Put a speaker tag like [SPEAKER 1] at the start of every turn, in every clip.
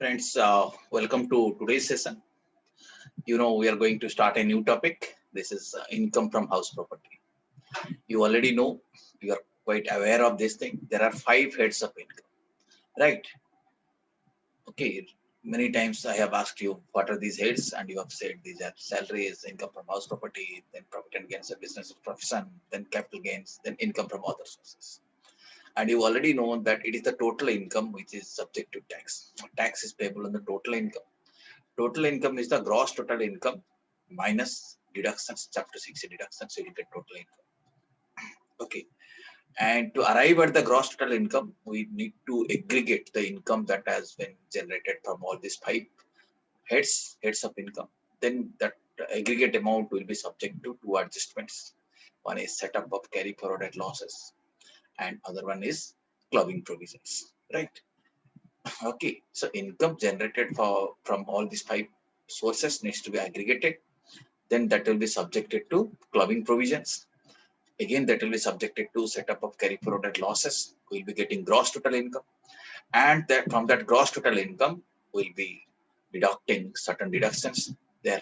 [SPEAKER 1] Friends, welcome to today's session. We are going to start a new topic. This is income from house property. You already know, you are quite aware of this thing. There are 5 heads of income, right? Okay, many times I have asked you what are these heads, and you have said these are salaries, income from house property, then profit and gains of business of profession, then capital gains, then income from other sources. And you already know that it is the total income which is subject to tax. Tax is payable on the total income. Total income is the gross total income minus deductions, chapter 60 deductions, so you get total income. Okay. And to arrive at the gross total income, we need to aggregate the income that has been generated from all these 5 heads of income. Then that aggregate amount will be subject to 2 adjustments. One is setup of carry forwarded losses, and other one is clubbing provisions. Right. Okay, so income generated from all these 5 sources needs to be aggregated. Then that will be subjected to clubbing provisions. Again, that will be subjected to setup of carry forwarded losses. We'll be getting gross total income, and that from that gross total income, we'll be deducting certain deductions. They're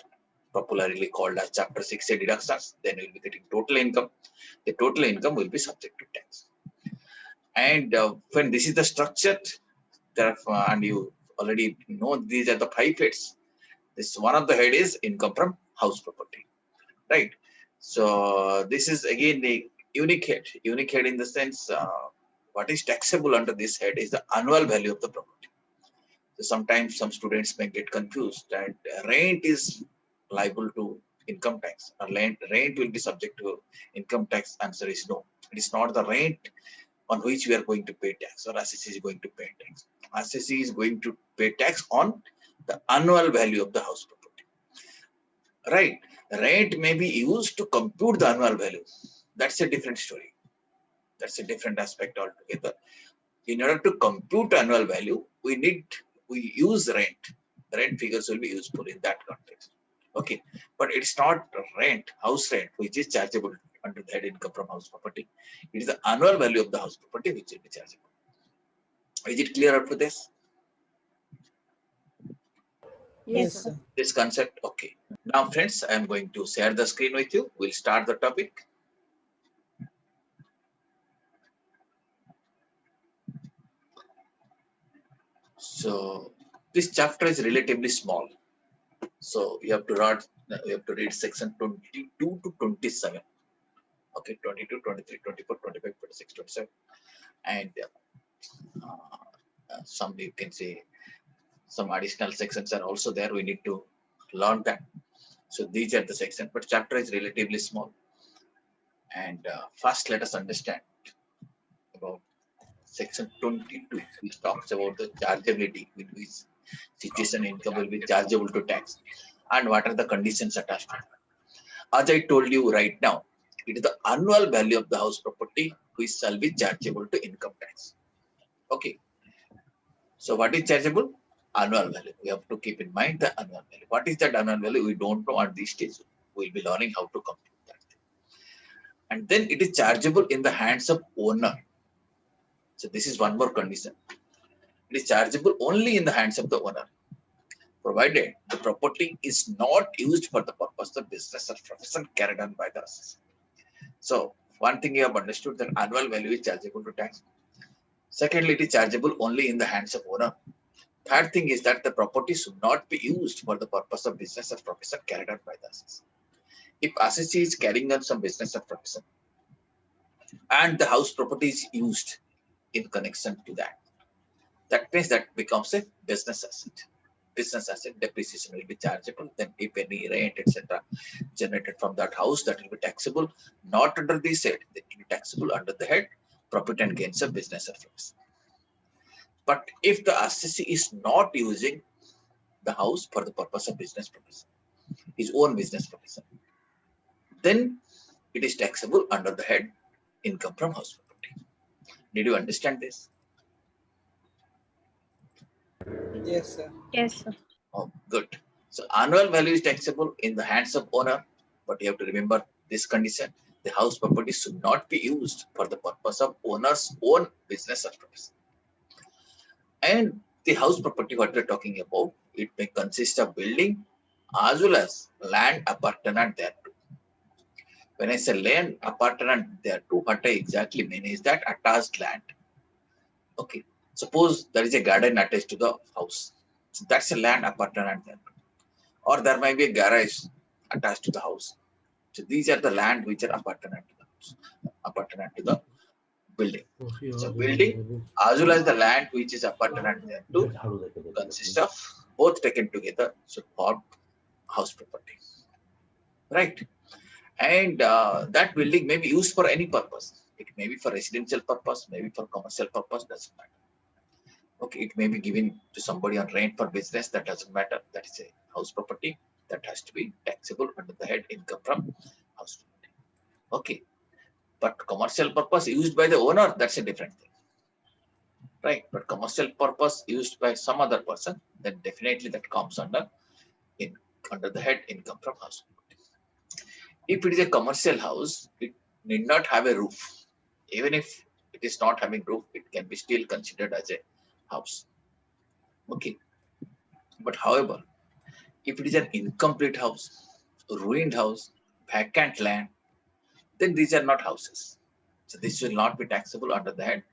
[SPEAKER 1] popularly called as chapter 60 deductions. Then we'll be getting total income. The total income will be subject to tax. And when this is the structure, and you already know these are the 5 heads. This one of the head is income from house property, right? So this is again the unique head. Unique head in the sense, what is taxable under this head is the annual value of the property. So sometimes some students may get confused that rent is liable to income tax, or rent will be subject to income tax. Answer is no. It is not the rent on which we are going to pay tax, or assessee is going to pay tax. Assessee is going to pay tax on the annual value of the house property. Right. Rent may be used to compute the annual value. That's a different story. That's a different aspect altogether. In order to compute annual value, we use rent. The rent figures will be useful in that context. Okay. But it's not rent, house rent, which is chargeable under the head income from house property. It is the annual value of the house property which will be chargeable. Is it clear up to this?
[SPEAKER 2] Yes,
[SPEAKER 3] Yes,
[SPEAKER 2] sir.
[SPEAKER 3] sir.
[SPEAKER 1] This concept? Okay. Now, friends, I am going to share the screen with you. We'll start the topic. So this chapter is relatively small. So you have to read section 22 to 27. Okay, 22, 23, 24, 25, 26, 27. And some, you can say, some additional sections are also there. We need to learn that. So these are the sections, but chapter is relatively small. And first, let us understand about section 22, which talks about the chargeability, in which situation income will be chargeable to tax, and what are the conditions attached to that. As I told you right now, it is the annual value of the house property which shall be chargeable to income tax. Okay. So what is chargeable? Annual value. We have to keep in mind the annual value. What is that annual value? We don't know at this stage. We'll be learning how to compute that. And then it is chargeable in the hands of owner. So this is one more condition. It is chargeable only in the hands of the owner, provided the property is not used for the purpose of business or profession carried on by the assessor. So one thing you have understood, that annual value is chargeable to tax. Secondly, it is chargeable only in the hands of owner. Third thing is that the property should not be used for the purpose of business or profession carried out by the assessor. If assessee is carrying on some business or profession and the house property is used in connection to that, that means that becomes a business asset. Business asset depreciation will be chargeable. Then if any rent, etc., generated from that house, that will be taxable, not under this head. It will be taxable under the head profit and gains of business or profession. But if the assessee is not using the house for the purpose of business profession, his own business profession, then it is taxable under the head income from house property. Did you understand this?
[SPEAKER 3] Yes, sir.
[SPEAKER 2] Yes, sir.
[SPEAKER 1] Oh, good. So annual value is taxable in the hands of owner, but you have to remember this condition: the house property should not be used for the purpose of owner's own business or profession. And The house property what we're talking about, it may consist of building as well as land appurtenant thereto. When I say land appurtenant thereto, what I exactly mean is that attached land. Okay. Suppose there is a garden attached to the house. So that's a land appurtenant thereto. Or there might be a garage attached to the house. So these are the land which are appurtenant to the house, appurtenant to the building. So building as well as the land which is appurtenant thereto consist of both taken together should form house property, right? And that building may be used for any purpose. It may be for residential purpose, maybe for commercial purpose, doesn't matter. Okay, it may be given to somebody on rent for business, that doesn't matter. That is a house property that has to be taxable under the head income from house property. Okay, but commercial purpose used by the owner, that's a different thing, right? But commercial purpose used by some other person, then definitely that comes under the head income from house property. If it is a commercial house, it need not have a roof. Even if it is not having roof, it can be still considered as a house. Okay. But however, if it is an incomplete house, ruined house, vacant land, then these are not houses. So this will not be taxable under the head.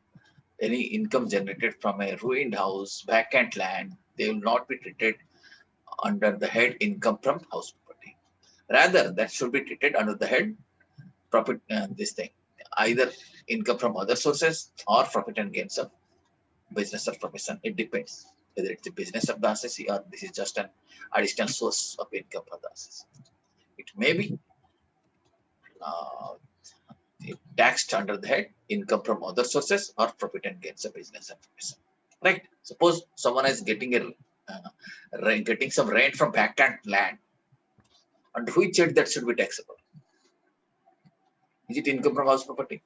[SPEAKER 1] Any income generated from a ruined house, vacant land, they will not be treated under the head income from house property. Rather, that should be treated under the head profit, this thing, either income from other sources or profit and gains of business or profession. It depends whether it's the business of the assessee or this is just an additional source of income for the assessee. It may be taxed under the head income from other sources or profit and gains of business or profession. Right? Suppose someone is getting getting some rent from vacant land. Under which head that should be taxable? Is it income from house property?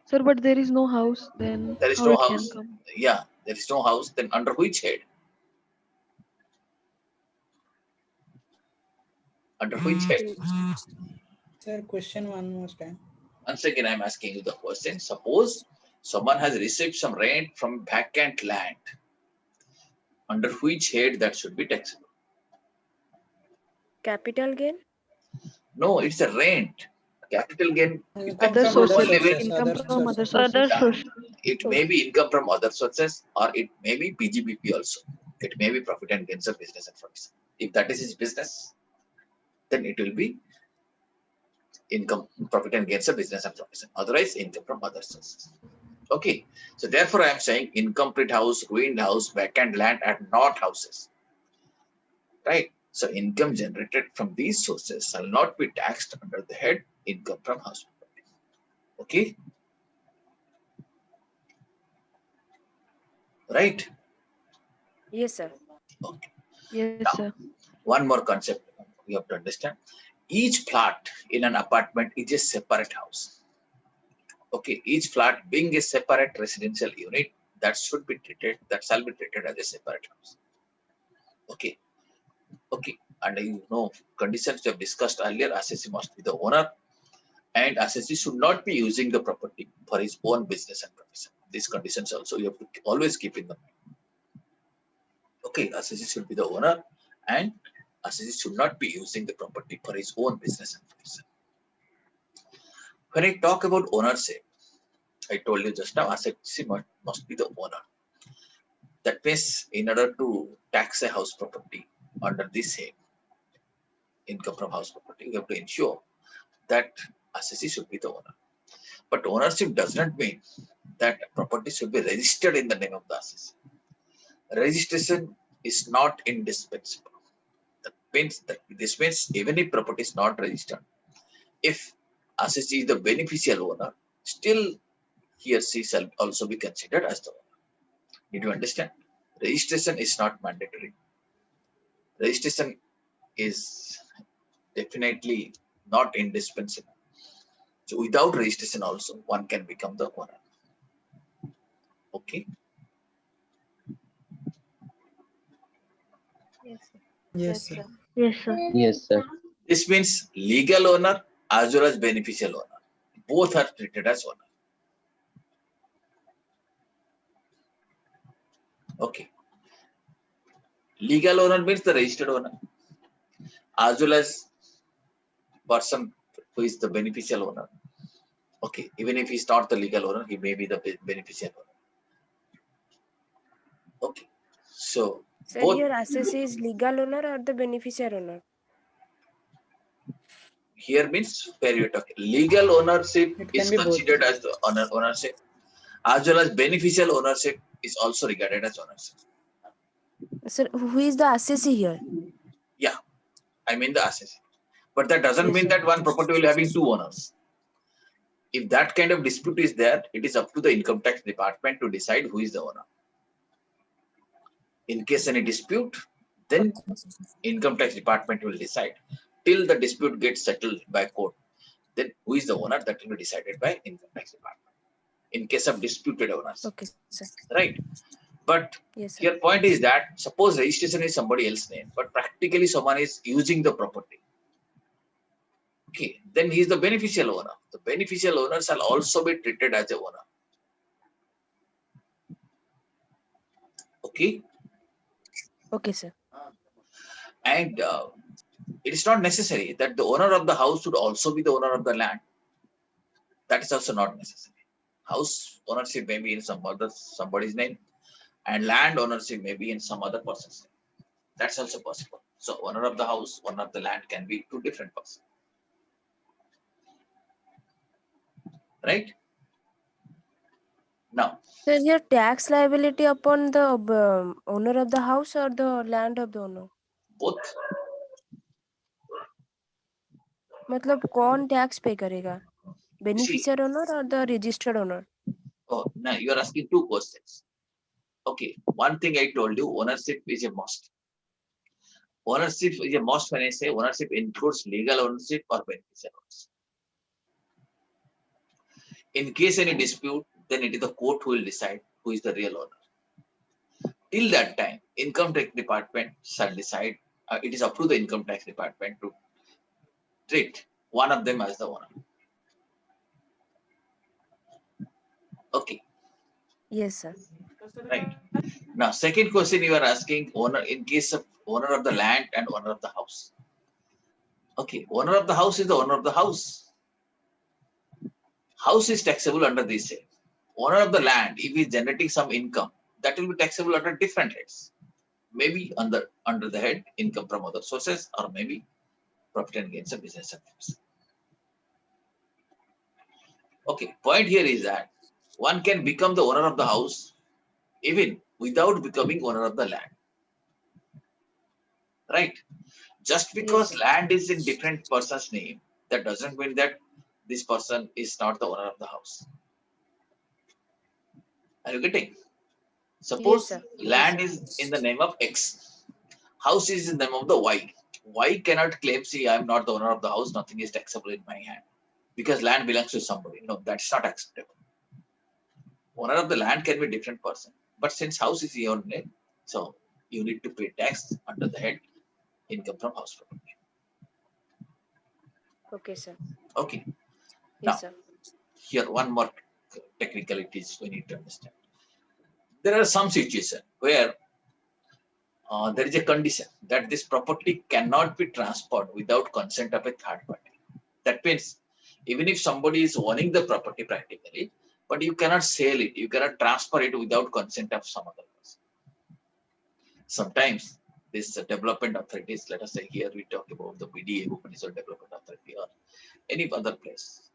[SPEAKER 2] Sir, but there is no house, then
[SPEAKER 1] There is
[SPEAKER 2] how
[SPEAKER 1] no
[SPEAKER 2] it can
[SPEAKER 1] house.
[SPEAKER 2] come?
[SPEAKER 1] Yeah, there is no house. Then under which head? Under which head?
[SPEAKER 3] Sir, question one more time.
[SPEAKER 1] Once again, I'm asking you the question. Suppose someone has received some rent from vacant land. Under which head that should be taxable?
[SPEAKER 4] Capital gain?
[SPEAKER 1] No, it's a rent. Capital gain.
[SPEAKER 3] Income
[SPEAKER 2] Other
[SPEAKER 3] from other
[SPEAKER 2] sources,
[SPEAKER 3] sources.
[SPEAKER 2] income
[SPEAKER 3] Other
[SPEAKER 2] from other
[SPEAKER 3] sources.
[SPEAKER 2] sources.
[SPEAKER 1] It may be income from other sources or it may be PGBP also. It may be profit and gains of business and profits. If that is his business, then it will be income, profit and gains of business and profession. Otherwise, income from other sources. Okay. So therefore, I am saying incomplete house, ruined house, vacant land are not houses. Right. So income generated from these sources shall not be taxed under the head income from house property. Okay. Right.
[SPEAKER 4] Yes, sir.
[SPEAKER 1] Okay.
[SPEAKER 2] Yes,
[SPEAKER 1] Now,
[SPEAKER 2] sir.
[SPEAKER 1] one more concept you have to understand. Each flat in an apartment is a separate house. Okay, each flat being a separate residential unit, that shall be treated as a separate house. Okay, okay, and you know conditions we have discussed earlier. Assessee must be the owner, and assessee should not be using the property for his own business and profession. These conditions also you have to always keep in mind. Okay, assessee should be the owner, and assessee should not be using the property for his own business and profession. When I talk about ownership, I told you just now, assessee must be the owner. That means in order to tax a house property under this head, income from house property, you have to ensure that assessee should be the owner. But ownership does not mean that property should be registered in the name of the assessee. Registration is not indispensable. This means even if property is not registered, if assessee is the beneficial owner, still he or she shall also be considered as the owner. Did you understand? Registration is not mandatory. Registration is definitely not indispensable. So without registration also, one can become the owner. Okay.
[SPEAKER 2] Yes, sir.
[SPEAKER 3] Yes, sir.
[SPEAKER 2] Yes, sir.
[SPEAKER 5] Yes, sir.
[SPEAKER 1] This means legal owner as well as beneficial owner. Both are treated as owner. Okay. Legal owner means the registered owner, as well as person who is the beneficial owner. Okay, even if he's not the legal owner, he may be the beneficial owner. Okay, so
[SPEAKER 4] Sir,
[SPEAKER 1] both
[SPEAKER 4] here assessee is legal owner or the beneficiary owner?
[SPEAKER 1] here means where you're talking. Legal ownership
[SPEAKER 3] It can
[SPEAKER 1] is
[SPEAKER 3] be both.
[SPEAKER 1] considered as the ownership, as well as beneficial ownership is also regarded as ownership.
[SPEAKER 4] Sir, who is the assessee here?
[SPEAKER 1] Yeah, I mean the assessee. But that doesn't
[SPEAKER 4] Yes,
[SPEAKER 1] mean
[SPEAKER 4] sir.
[SPEAKER 1] that one property will having two owners. If that kind of dispute is there, it is up to the income tax department to decide who is the owner. In case any dispute, then income tax department will decide. Till the dispute gets settled by court, then who is the owner, that will be decided by income tax department. In case of disputed owners,
[SPEAKER 4] Okay, sir.
[SPEAKER 1] right? But
[SPEAKER 4] Yes, sir.
[SPEAKER 1] here point is that suppose registration is somebody else's name, but practically someone is using the property. Okay, then he is the beneficial owner. The beneficial owner shall also be treated as a owner. Okay,
[SPEAKER 4] Okay, sir.
[SPEAKER 1] and it is not necessary that the owner of the house should also be the owner of the land. That is also not necessary. House ownership may be in somebody's name, and land ownership may be in some other person's name. That's also possible. So owner of the house, owner of the land can be two different persons, right? Now,
[SPEAKER 4] Sir, here tax liability upon the owner of the house or the land of the owner?
[SPEAKER 1] both.
[SPEAKER 4] मतलब कौन tax पे करेगा?
[SPEAKER 1] You see,
[SPEAKER 4] beneficiary owner और the registered owner?
[SPEAKER 1] oh, now you are asking two questions. Okay, one thing I told you, ownership is a must. Ownership is a must when I say ownership includes legal ownership or beneficial ownership. In case any dispute, then it is the court who will decide who is the real owner. Till that time, income tax department shall decide. It is up to the income tax department to treat one of them as the owner. Okay,
[SPEAKER 4] Yes, sir.
[SPEAKER 1] right. Now, second question you are asking, owner in case of owner of the land and owner of the house. Okay, owner of the house is the owner of the house. House is taxable under this head. Owner of the land, if he is generating some income, that will be taxable under different heads. Maybe under the head income from other sources, or maybe profit and gains of business activities. Okay, point here is that one can become the owner of the house even without becoming owner of the land. Right? Just because
[SPEAKER 4] sir.
[SPEAKER 1] land is in different person's name, that doesn't mean that this person is not the owner of the house. Are you getting? Suppose
[SPEAKER 4] sir.
[SPEAKER 1] land is in the name of X, house is in the name of the Y. Y cannot claim, see, I am not the owner of the house, nothing is taxable in my hand, because land belongs to somebody. No, that's not acceptable. Owner of the land can be a different person, but since house is your name, so you need to pay tax under the head income from house property.
[SPEAKER 4] Okay, sir.
[SPEAKER 1] Okay.
[SPEAKER 4] Yes,
[SPEAKER 1] Now,
[SPEAKER 4] sir.
[SPEAKER 1] here one more technicalities we need to understand. There are some situations where there is a condition that this property cannot be transferred without consent of a third party. That means even if somebody is owning the property practically, but you cannot sell it, you cannot transfer it without consent of some other person. Sometimes this development authorities, let us say here we talk about the BDA, Bhubaneswar Development Authority, or any other place,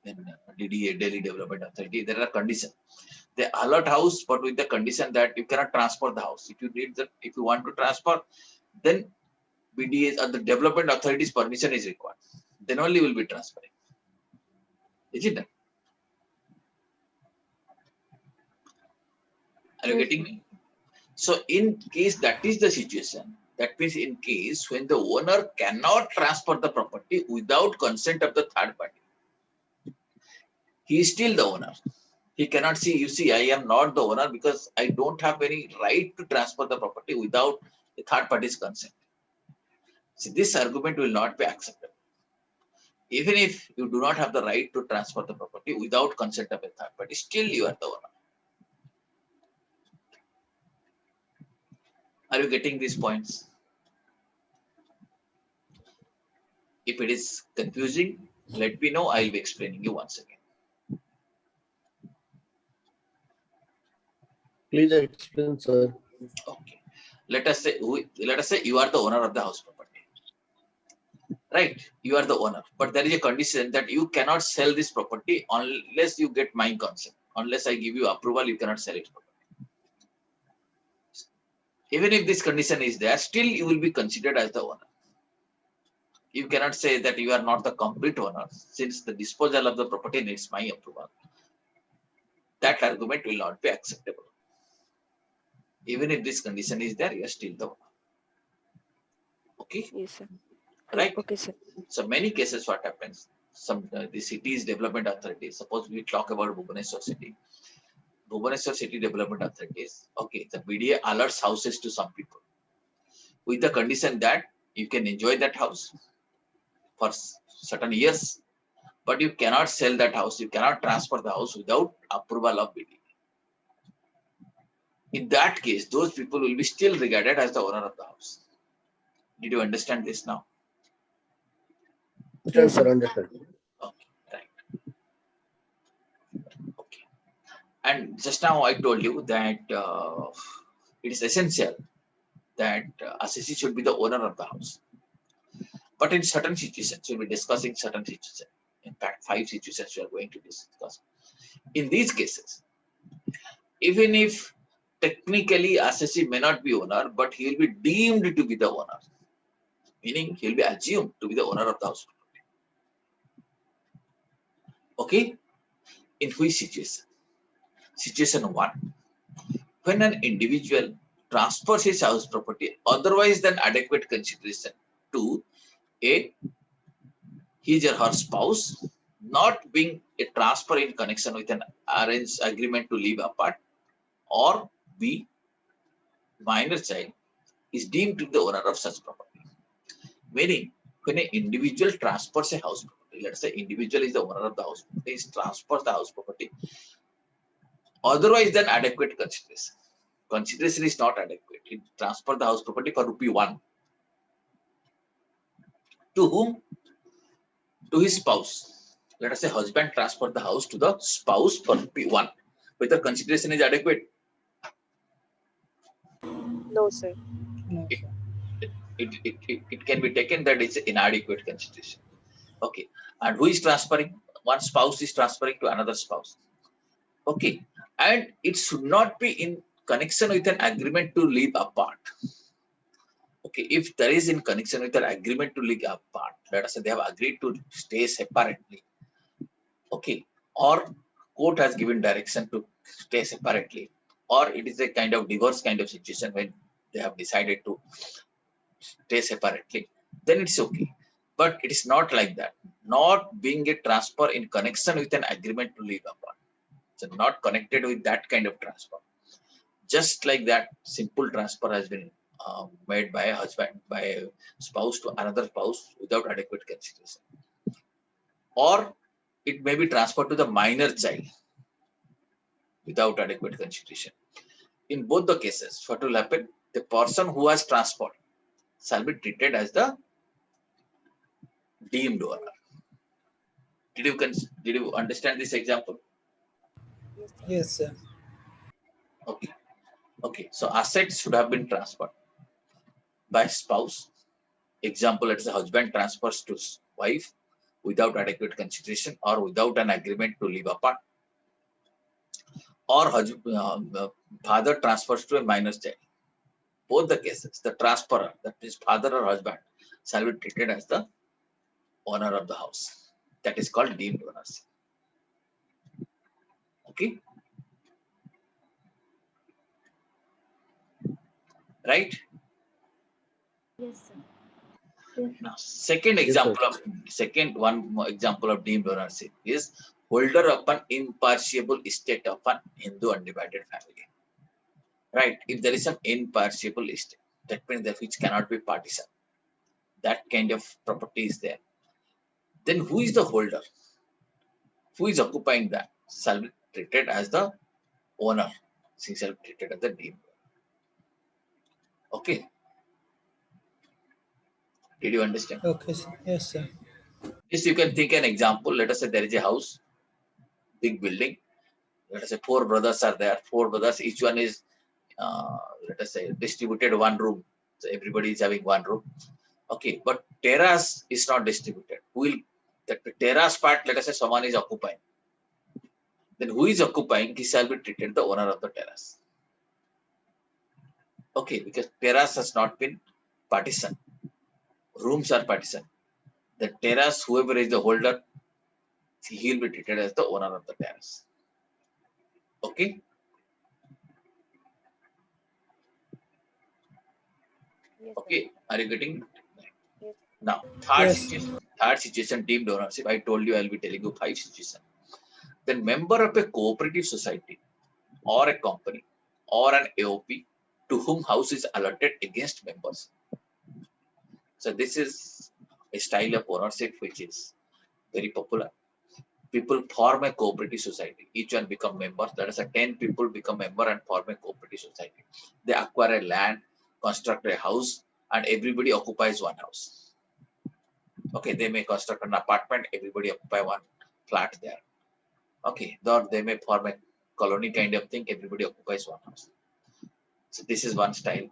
[SPEAKER 1] then DDA, Delhi Development Authority, there are conditions. They allot house, but with the condition that you cannot transfer the house. If you need that, if you want to transfer, then BDA or the development authority's permission is required. Then only will be transferring. Is it? Are you
[SPEAKER 4] Yes,
[SPEAKER 1] getting me? So in case that is the situation, that means in case when the owner cannot transfer the property without consent of the third party, he is still the owner. He cannot say, you see, I am not the owner because I don't have any right to transfer the property without the third party's consent. See, this argument will not be acceptable. Even if you do not have the right to transfer the property without consent of a third party, still you are the owner. Are you getting these points? If it is confusing, let me know. I'll be explaining you once again.
[SPEAKER 5] Please explain, sir.
[SPEAKER 1] Okay. Let us say you are the owner of the house property. Right? You are the owner. But there is a condition that you cannot sell this property unless you get my consent. Unless I give you approval, you cannot sell it. Even if this condition is there, still you will be considered as the owner. You cannot say that you are not the complete owner since the disposal of the property needs my approval. That argument will not be acceptable. Even if this condition is there, you are still the owner. Okay,
[SPEAKER 4] Yes, sir.
[SPEAKER 1] right?
[SPEAKER 4] Okay, sir.
[SPEAKER 1] So many cases, what happens? The city's development authorities. Suppose we talk about Bhubaneswar city. Bhubaneswar city development authorities. Okay, the BDA alerts houses to some people with the condition that you can enjoy that house for certain years, but you cannot sell that house. You cannot transfer the house without approval of BDA. In that case, those people will be still regarded as the owner of the house. Did you understand this now?
[SPEAKER 5] Understand,
[SPEAKER 4] Yes,
[SPEAKER 5] sir.
[SPEAKER 4] sir.
[SPEAKER 5] Understand.
[SPEAKER 1] Okay, right. Okay. And just now I told you that it is essential that assessee should be the owner of the house. But in certain situations, we'll be discussing certain situations. In fact, 5 situations we are going to discuss. In these cases, even if technically assessee may not be owner, but he will be deemed to be the owner. Meaning he will be assumed to be the owner of the house. Okay? In which situation? Situation 1. When an individual transfers his house property otherwise than adequate consideration to A, his or her spouse, not being a transfer in connection with an arranged agreement to live apart, or B, minor child is deemed to be the owner of such property. Meaning, when an individual transfers a house property, let's say individual is the owner of the house property, he transfers the house property otherwise than adequate consideration. Consideration is not adequate. He transferred the house property for rupee 1. To whom? To his spouse. Let us say husband transferred the house to the spouse for rupee 1. Whether consideration is adequate?
[SPEAKER 4] No, sir.
[SPEAKER 3] No,
[SPEAKER 1] It,
[SPEAKER 3] sir.
[SPEAKER 1] it can be taken that it's inadequate consideration. Okay. And who is transferring? One spouse is transferring to another spouse. Okay. And it should not be in connection with an agreement to live apart. Okay, if there is in connection with an agreement to live apart, let us say they have agreed to stay separately. Okay, or court has given direction to stay separately, or it is a kind of divorce kind of situation when they have decided to stay separately, then it's okay. But it is not like that. Not being a transfer in connection with an agreement to live apart. So not connected with that kind of transfer. Just like that, simple transfer has been made by a husband, by a spouse to another spouse without adequate consideration. Or it may be transferred to the minor child without adequate consideration. In both the cases, what will happen? The person who has transferred shall be treated as the deemed owner. Did you understand this example?
[SPEAKER 3] Yes, sir.
[SPEAKER 1] Okay. Okay. So assets should have been transferred by spouse. Example, let's say husband transfers to wife without adequate consideration or without an agreement to live apart, or father transfers to a minor child. Both the cases, the transferor, that is father or husband, shall be treated as the owner of the house. That is called deemed ownership. Okay, right?
[SPEAKER 6] Yes, sir.
[SPEAKER 1] Now, second
[SPEAKER 5] Yes, sir.
[SPEAKER 1] example one more example of deemed ownership is holder of an impartiable estate of an Hindu undivided family. Right? If there is an impartiable estate, that means that which cannot be partitioned, that kind of property is there. Then who is the holder? Who is occupying that? Shall be treated as the owner. She shall be treated as the deemed. Okay. Did you understand?
[SPEAKER 3] Okay, sir. Yes, sir.
[SPEAKER 1] Yes, you can think an example. Let us say there is a house, big building. Let us say 4 brothers are there. 4 brothers, each one is, let us say, distributed one room. So everybody is having one room. Okay, but terrace is not distributed. Who will that terrace part? Let us say someone is occupying. Then who is occupying? He shall be treated the owner of the terrace. Okay, because terrace has not been partitioned. Rooms are partitioned. The terrace, whoever is the holder, he will be treated as the owner of the terrace. Okay.
[SPEAKER 4] Yes, sir.
[SPEAKER 1] Okay. Are you getting it?
[SPEAKER 4] Yes.
[SPEAKER 1] Now, third
[SPEAKER 3] Yes.
[SPEAKER 1] situation. Third situation, deemed ownership. I told you I will be telling you 5 situations. Then member of a cooperative society or a company or an AOP to whom house is allotted against members. So this is a style of ownership which is very popular. People form a cooperative society. Each one become members. That is, 10 people become member and form a cooperative society. They acquire a land, construct a house, and everybody occupies one house. Okay, they may construct an apartment. Everybody occupy one flat there. Okay, or they may form a colony kind of thing. Everybody occupies one house. So this is one style.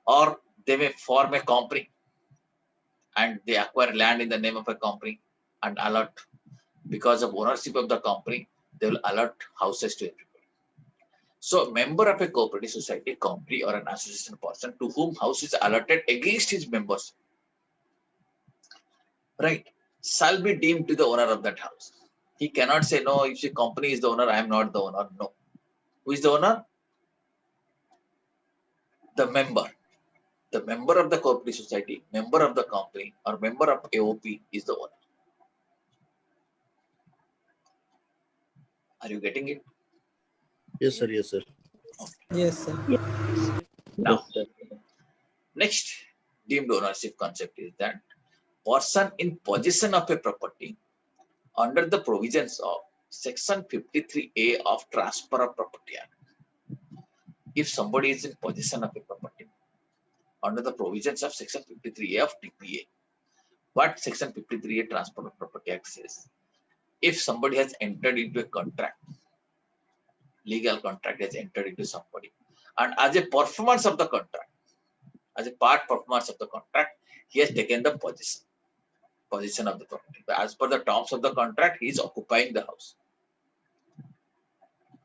[SPEAKER 1] Or they may form a company and they acquire land in the name of a company and allot, because of ownership of the company, they will allot houses to everybody. So a member of a cooperative society, company or an association person to whom house is allotted against his members, right, shall be deemed to the owner of that house. He cannot say, no, if the company is the owner, I am not the owner. No. Who is the owner? The member. The member of the cooperative society, member of the company, or member of AOP is the owner. Are you getting it?
[SPEAKER 5] Yes, sir. Yes, sir.
[SPEAKER 3] Yes, sir.
[SPEAKER 2] Yes.
[SPEAKER 1] Now,
[SPEAKER 5] Yes, sir.
[SPEAKER 1] next deemed ownership concept is that person in possession of a property under the provisions of Section 53A of Transfer of Property Act. If somebody is in possession of a property under the provisions of Section 53A of TPA, what Section 53A Transfer of Property Act says? If somebody has entered into a contract, legal contract has entered into somebody, and as a performance of the contract, as a part performance of the contract, he has taken the possession of the property. But as per the terms of the contract, he is occupying the house,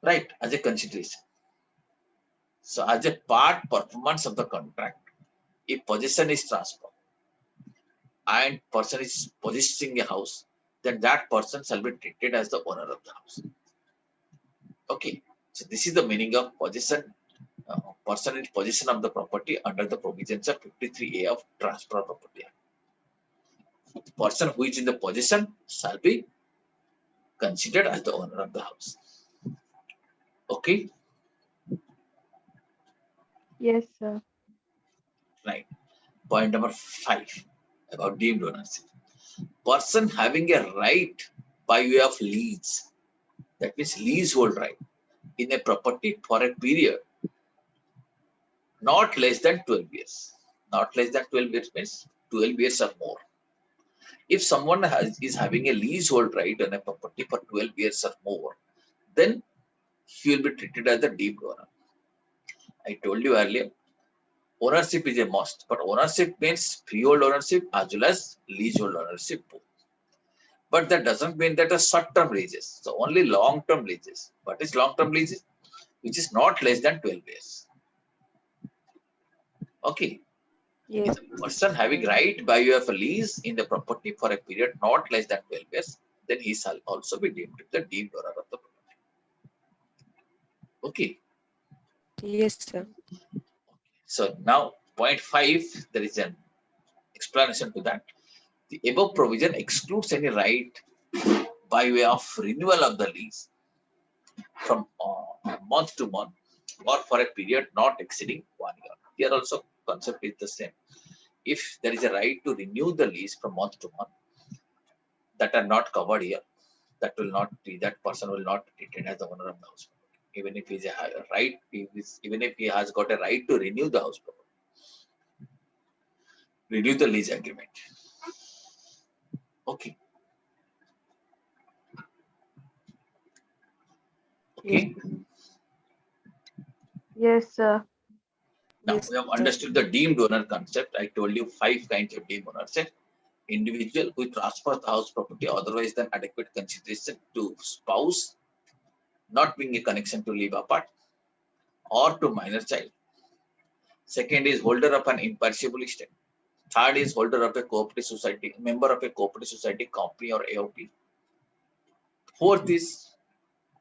[SPEAKER 1] right, as a consideration. So as a part performance of the contract, if possession is transferred and person is possessing a house, then that person shall be treated as the owner of the house. Okay, so this is the meaning of possession. Person in possession of the property under the provisions of 53A of Transfer of Property Act. The person who is in the possession shall be considered as the owner of the house. Okay,
[SPEAKER 2] Yes, sir.
[SPEAKER 1] right. Point number 5 about deemed ownership. Person having a right by way of lease, that means leasehold right, in a property for a period not less than 12 years. Not less than 12 years means 12 years or more. If someone is having a leasehold right on a property for 12 years or more, then he will be treated as a deemed owner. I told you earlier, ownership is a must, but ownership means freehold ownership as well as leasehold ownership both. But that doesn't mean that a short-term leases. So only long-term leases. What is long-term leases? Which is not less than 12 years. Okay.
[SPEAKER 4] Yes.
[SPEAKER 1] If a person having right by way of a lease in the property for a period not less than 12 years, then he shall also be deemed the deemed owner of the property. Okay.
[SPEAKER 4] Yes, sir.
[SPEAKER 1] So now point 5, there is an explanation to that. The above provision excludes any right by way of renewal of the lease from month to month or for a period not exceeding 1 year. Here also concept is the same. If there is a right to renew the lease from month to month that are not covered here, that will not be, that person will not be treated as the owner of the house property. Even if he is a right, even if he has got a right to renew the house property. renew the lease agreement. Okay. Okay.
[SPEAKER 2] Yes, sir.
[SPEAKER 1] Now
[SPEAKER 3] Yes,
[SPEAKER 1] we have
[SPEAKER 3] sir.
[SPEAKER 1] understood the deemed owner concept. I told you 5 kinds of deemed ownership. Individual who transfers the house property otherwise than adequate consideration to spouse, not being a connection to live apart, or to minor child. Second is holder of an imperishable estate. Third is holder of a cooperative society, member of a cooperative society, company or AOP. Fourth is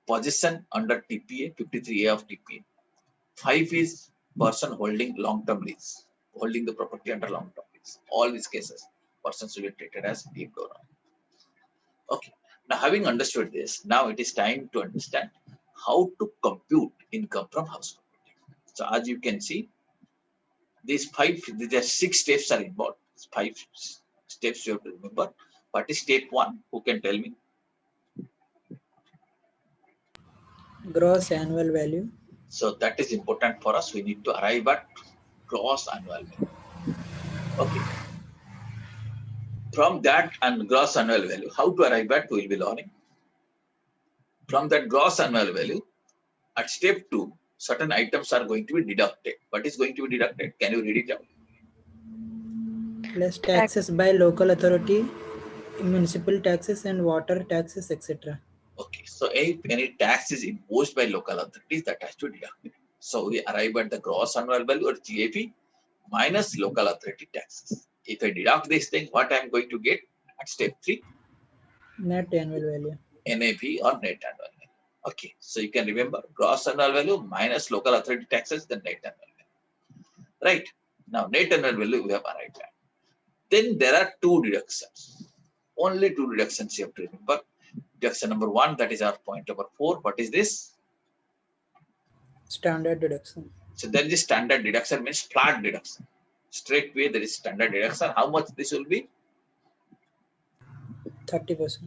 [SPEAKER 1] possession under TPA, 53A of TPA. 5 is person holding long-term lease, holding the property under long-term lease. All these cases, persons will be treated as deemed owner. Okay. Now, having understood this, now it is time to understand how to compute income from house property. So, as you can see, these 6 steps are involved. 5 steps you have to remember. What is step 1? Who can tell me?
[SPEAKER 3] Gross annual value.
[SPEAKER 1] So that is important for us. We need to arrive at gross annual value. Okay. From that and gross annual value, how to arrive at, we will be learning. From that gross annual value, at step 2, certain items are going to be deducted. What is going to be deducted? Can you read it out?
[SPEAKER 3] Less taxes by local authority, municipal taxes and water taxes, etc.
[SPEAKER 1] Okay. So if any tax is imposed by local authorities, that has to be deducted. So we arrive at the gross annual value or GAV minus local authority taxes. If I deduct this thing, what I am going to get at step 3?
[SPEAKER 3] Net annual value.
[SPEAKER 1] NAV or net annual value. Okay, so you can remember gross annual value minus local authority taxes, the net annual value. Right. Now, net annual value we have arrived at. Then there are 2 deductions. Only 2 deductions you have to remember. Deduction number 1, that is our point number 4. What is this?
[SPEAKER 3] Standard deduction.
[SPEAKER 1] So there is a standard deduction, means flat deduction. Straightway there is standard deduction. How much this will be?
[SPEAKER 3] 30%.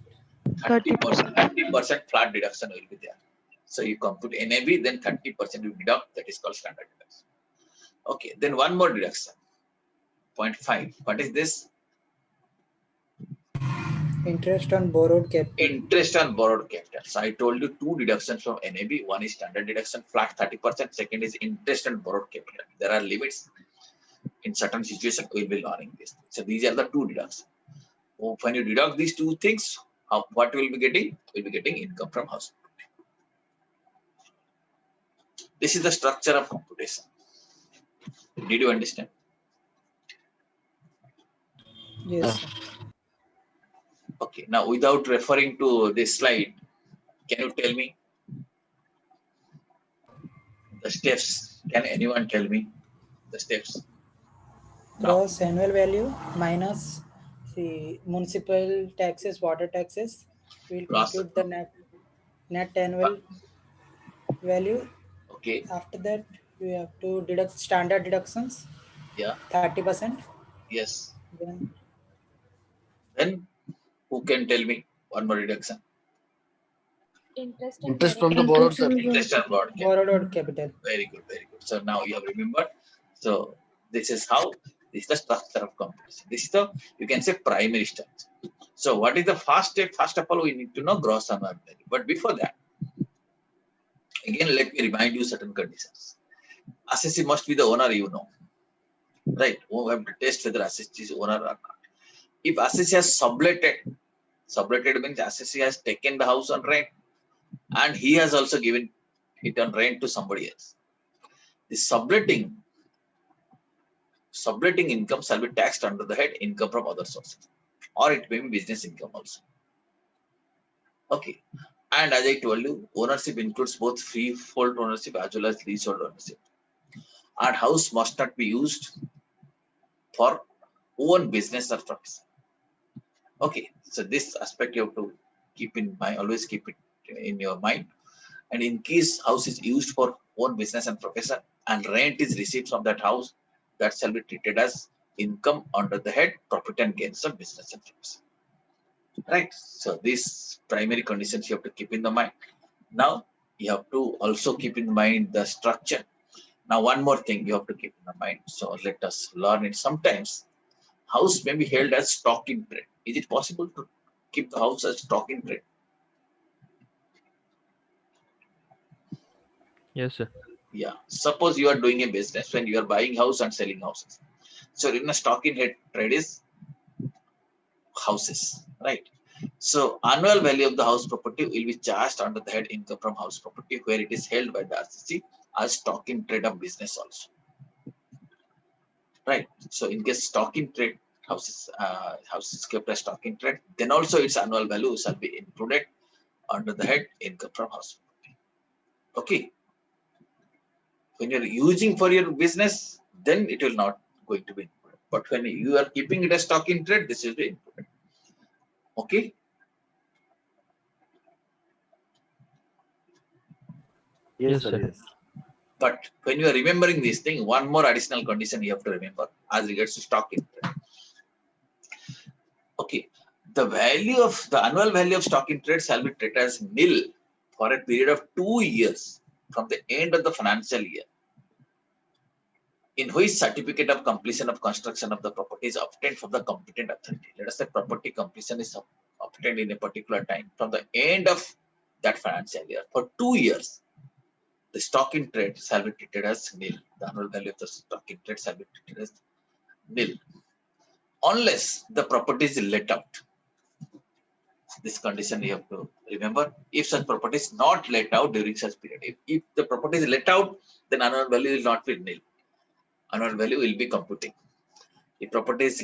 [SPEAKER 1] 30%. 30% flat deduction will be there. So you compute NAV, then 30% you deduct. That is called standard deduction. Okay, then one more deduction. 0.5. What is this?
[SPEAKER 3] Interest on borrowed capital.
[SPEAKER 1] Interest on borrowed capital. So I told you 2 deductions from NAV. One is standard deduction, flat 30%. Second is interest on borrowed capital. There are limits. In certain situations, we will be learning this. So these are the 2 deductions. When you deduct these 2 things, what will be getting? We'll be getting income from house property. This is the structure of computation. Did you understand?
[SPEAKER 3] Yes, sir.
[SPEAKER 1] Okay. Now, without referring to this slide, can you tell me the steps? Can anyone tell me the steps?
[SPEAKER 3] Gross annual value minus the municipal taxes, water taxes. We'll
[SPEAKER 1] Gross.
[SPEAKER 3] compute the net annual value.
[SPEAKER 1] Okay.
[SPEAKER 3] After that, we have to deduct standard deductions.
[SPEAKER 1] Yeah.
[SPEAKER 3] 30%.
[SPEAKER 1] Yes.
[SPEAKER 3] Then
[SPEAKER 1] Who can tell me one more deduction?
[SPEAKER 6] Interest
[SPEAKER 5] From the borrowed capital.
[SPEAKER 1] Interest on borrowed capital.
[SPEAKER 3] borrowed capital.
[SPEAKER 1] Very good, very good. So now you have remembered. So this is the structure of computation. This is the, you can say, primary structure. So what is the first step? First of all, we need to know gross annual value. But before that, again, let me remind you certain conditions. Assessee must be the owner, you know. Right? We have to test whether assessee is owner or not. If assessee has subletted means assessee has taken the house on rent and he has also given it on rent to somebody else. The subletting income shall be taxed under the head income from other sources, or it may be business income also. Okay. And as I told you, ownership includes both freehold ownership as well as leasehold ownership. And house must not be used for own business or profession. Okay, so this aspect you have to keep in mind, always keep it in your mind. And in case house is used for own business and profession and rent is received from that house, that shall be treated as income under the head profit and gains of business and profession. Right. So these primary conditions you have to keep in the mind. Now you have to also keep in mind the structure. Now one more thing you have to keep in the mind. So let us learn it. Sometimes house may be held as stock in trade. Is it possible to keep the house as stock in trade?
[SPEAKER 7] Yes, sir.
[SPEAKER 1] Yeah. Suppose you are doing a business when you are buying house and selling houses. So in a stock in trade is houses, right? So annual value of the house property will be charged under the head income from house property where it is held by the RCC as stock in trade of business also, right? So in case stock in trade houses kept as stock in trade, then also its annual value shall be included under the head income from house property. Okay. When you're using for your business, then it will not going to be included. But when you are keeping it as stock in trade, this will be included. Okay.
[SPEAKER 7] Yes,
[SPEAKER 5] sir.
[SPEAKER 7] sir.
[SPEAKER 5] Yes.
[SPEAKER 1] But when you are remembering this thing, one more additional condition you have to remember as regards to stock in trade. Okay. The annual value of stock in trade shall be treated as nil for a period of 2 years from the end of the financial year, in which certificate of completion of construction of the property is obtained from the competent authority. Let us say property completion is obtained in a particular time from the end of that financial year. For 2 years, the stock in trade shall be treated as nil. The annual value of the stock in trade shall be treated as nil, unless the property is let out. This condition you have to remember. If such property is not let out during such period, if the property is let out, then annual value will not be nil. Annual value will be computing. If property is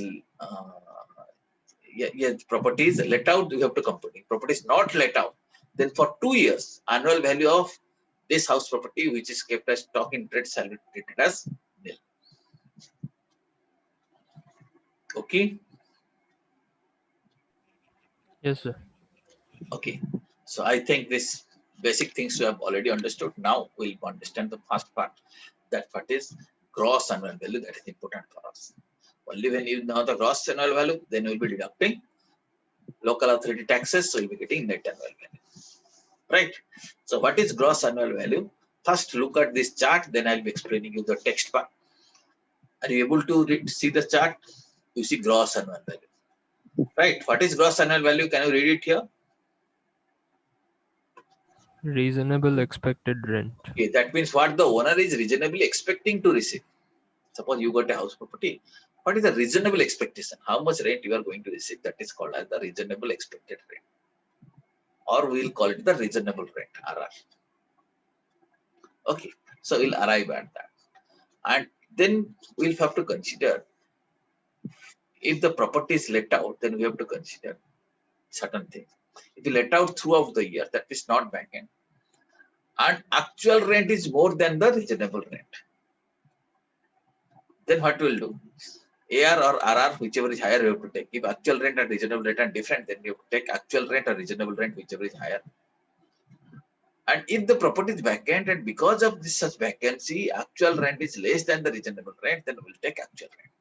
[SPEAKER 1] property is let out, you have to compute. If property is not let out, then for 2 years, annual value of this house property, which is kept as stock in trade, shall be treated as nil. Okay.
[SPEAKER 7] Yes, sir.
[SPEAKER 1] Okay. So I think this basic things you have already understood. Now we'll understand the first part. That part is gross annual value. That is important for us. Only when you know the gross annual value, then you'll be deducting local authority taxes, so you'll be getting net annual value. Right? So what is gross annual value? First look at this chart, then I'll be explaining you the text part. Are you able to see the chart? You see gross annual value. Right? What is gross annual value? Can you read it here?
[SPEAKER 7] Reasonable expected rent.
[SPEAKER 1] Okay, that means what the owner is reasonably expecting to receive. Suppose you got a house property. What is the reasonable expectation? How much rent you are going to receive? That is called as the reasonable expected rent. Or we'll call it the reasonable rent, RR. Okay, so we'll arrive at that. And then we'll have to consider, if the property is let out, then we have to consider certain things. If you let out throughout the year, that is not vacant, and actual rent is more than the reasonable rent, then what we'll do? AR or RR, whichever is higher, we have to take. If actual rent and reasonable rent are different, then we have to take actual rent or reasonable rent, whichever is higher. And if the property is vacant and because of this such vacancy, actual rent is less than the reasonable rent, then we'll take actual rent.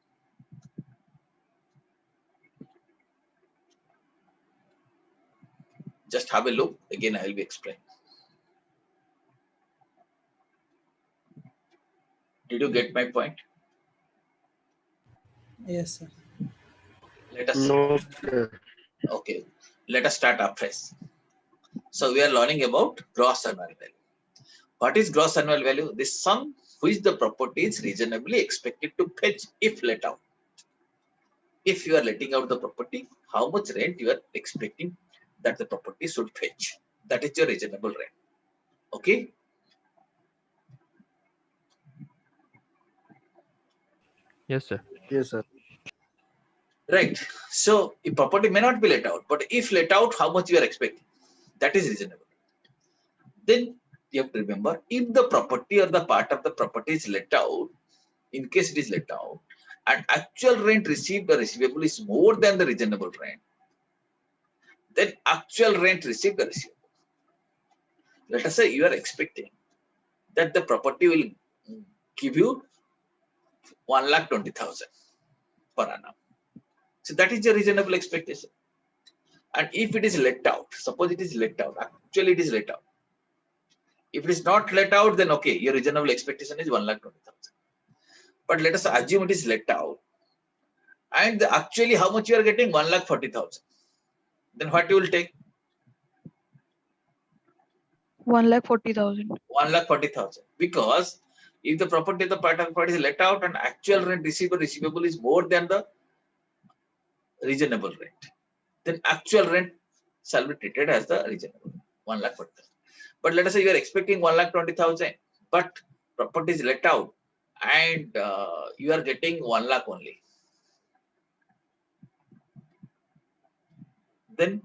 [SPEAKER 1] Just have a look. Again, I will be explaining. Did you get my point?
[SPEAKER 3] Yes, sir.
[SPEAKER 1] Let us
[SPEAKER 5] No, sir.
[SPEAKER 1] okay. Let us start afresh. So we are learning about gross annual value. What is gross annual value? The sum which the property is reasonably expected to fetch if let out. If you are letting out the property, how much rent you are expecting that the property should fetch? That is your reasonable rent. Okay.
[SPEAKER 7] Yes, sir.
[SPEAKER 5] Yes, sir.
[SPEAKER 1] Right. So a property may not be let out, but if let out, how much you are expecting? That is reasonable. Then you have to remember, if the property or the part of the property is let out, in case it is let out, and actual rent received or receivable is more than the reasonable rent, then actual rent received or receivable. Let us say you are expecting that the property will give you 1,20,000 per annum. So that is your reasonable expectation. And if it is let out, suppose it is let out, actually it is let out. If it is not let out, then okay, your reasonable expectation is 1,20,000. But let us assume it is let out, and actually how much you are getting? 1,40,000. Then what you will take?
[SPEAKER 2] 1,40,000.
[SPEAKER 1] 1,40,000. Because if the property, the part of the property is let out and actual rent receivable is more than the reasonable rent, then actual rent shall be treated as the reasonable 1,40,000. But let us say you are expecting 1,20,000, but property is let out and you are getting 1 lakh only. Then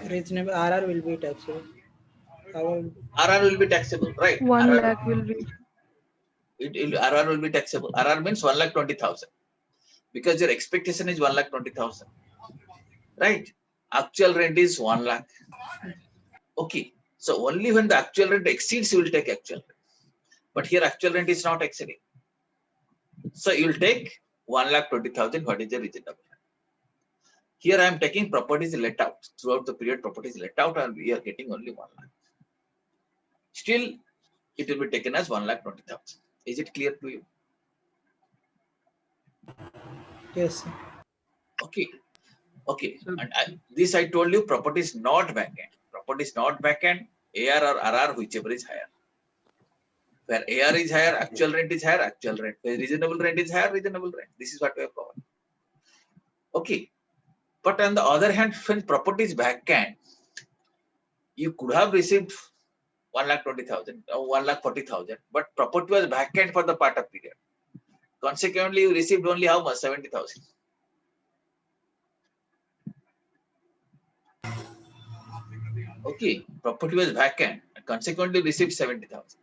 [SPEAKER 3] Reasonable RR will be taxable.
[SPEAKER 1] RR will be taxable, right?
[SPEAKER 2] 1
[SPEAKER 1] RR,
[SPEAKER 2] lakh will be.
[SPEAKER 1] RR will be taxable. RR means 1,20,000 because your expectation is 1,20,000, right? Actual rent is 1 lakh. Okay, so only when the actual rent exceeds, you will take actual rent. But here actual rent is not exceeding. So you will take 1,20,000. What is the reasonable rent? Here I am taking properties let out. Throughout the period, properties let out and we are getting only 1 lakh. Still, it will be taken as 1,20,000. Is it clear to you?
[SPEAKER 3] Yes, sir.
[SPEAKER 1] Okay. Okay.
[SPEAKER 7] So-
[SPEAKER 1] And this I told you, property is not backend. Property is not backend. AR or RR, whichever is higher. Where AR is higher, actual rent is higher, actual rent. Where reasonable rent is higher, reasonable rent. This is what we have covered. Okay. But on the other hand, when property is backend, you could have received 1,20,000 or 1,40,000, but property was backend for the part of period. Consequently, you received only how much? 70,000. Okay, property was vacant. Consequently, received 70,000.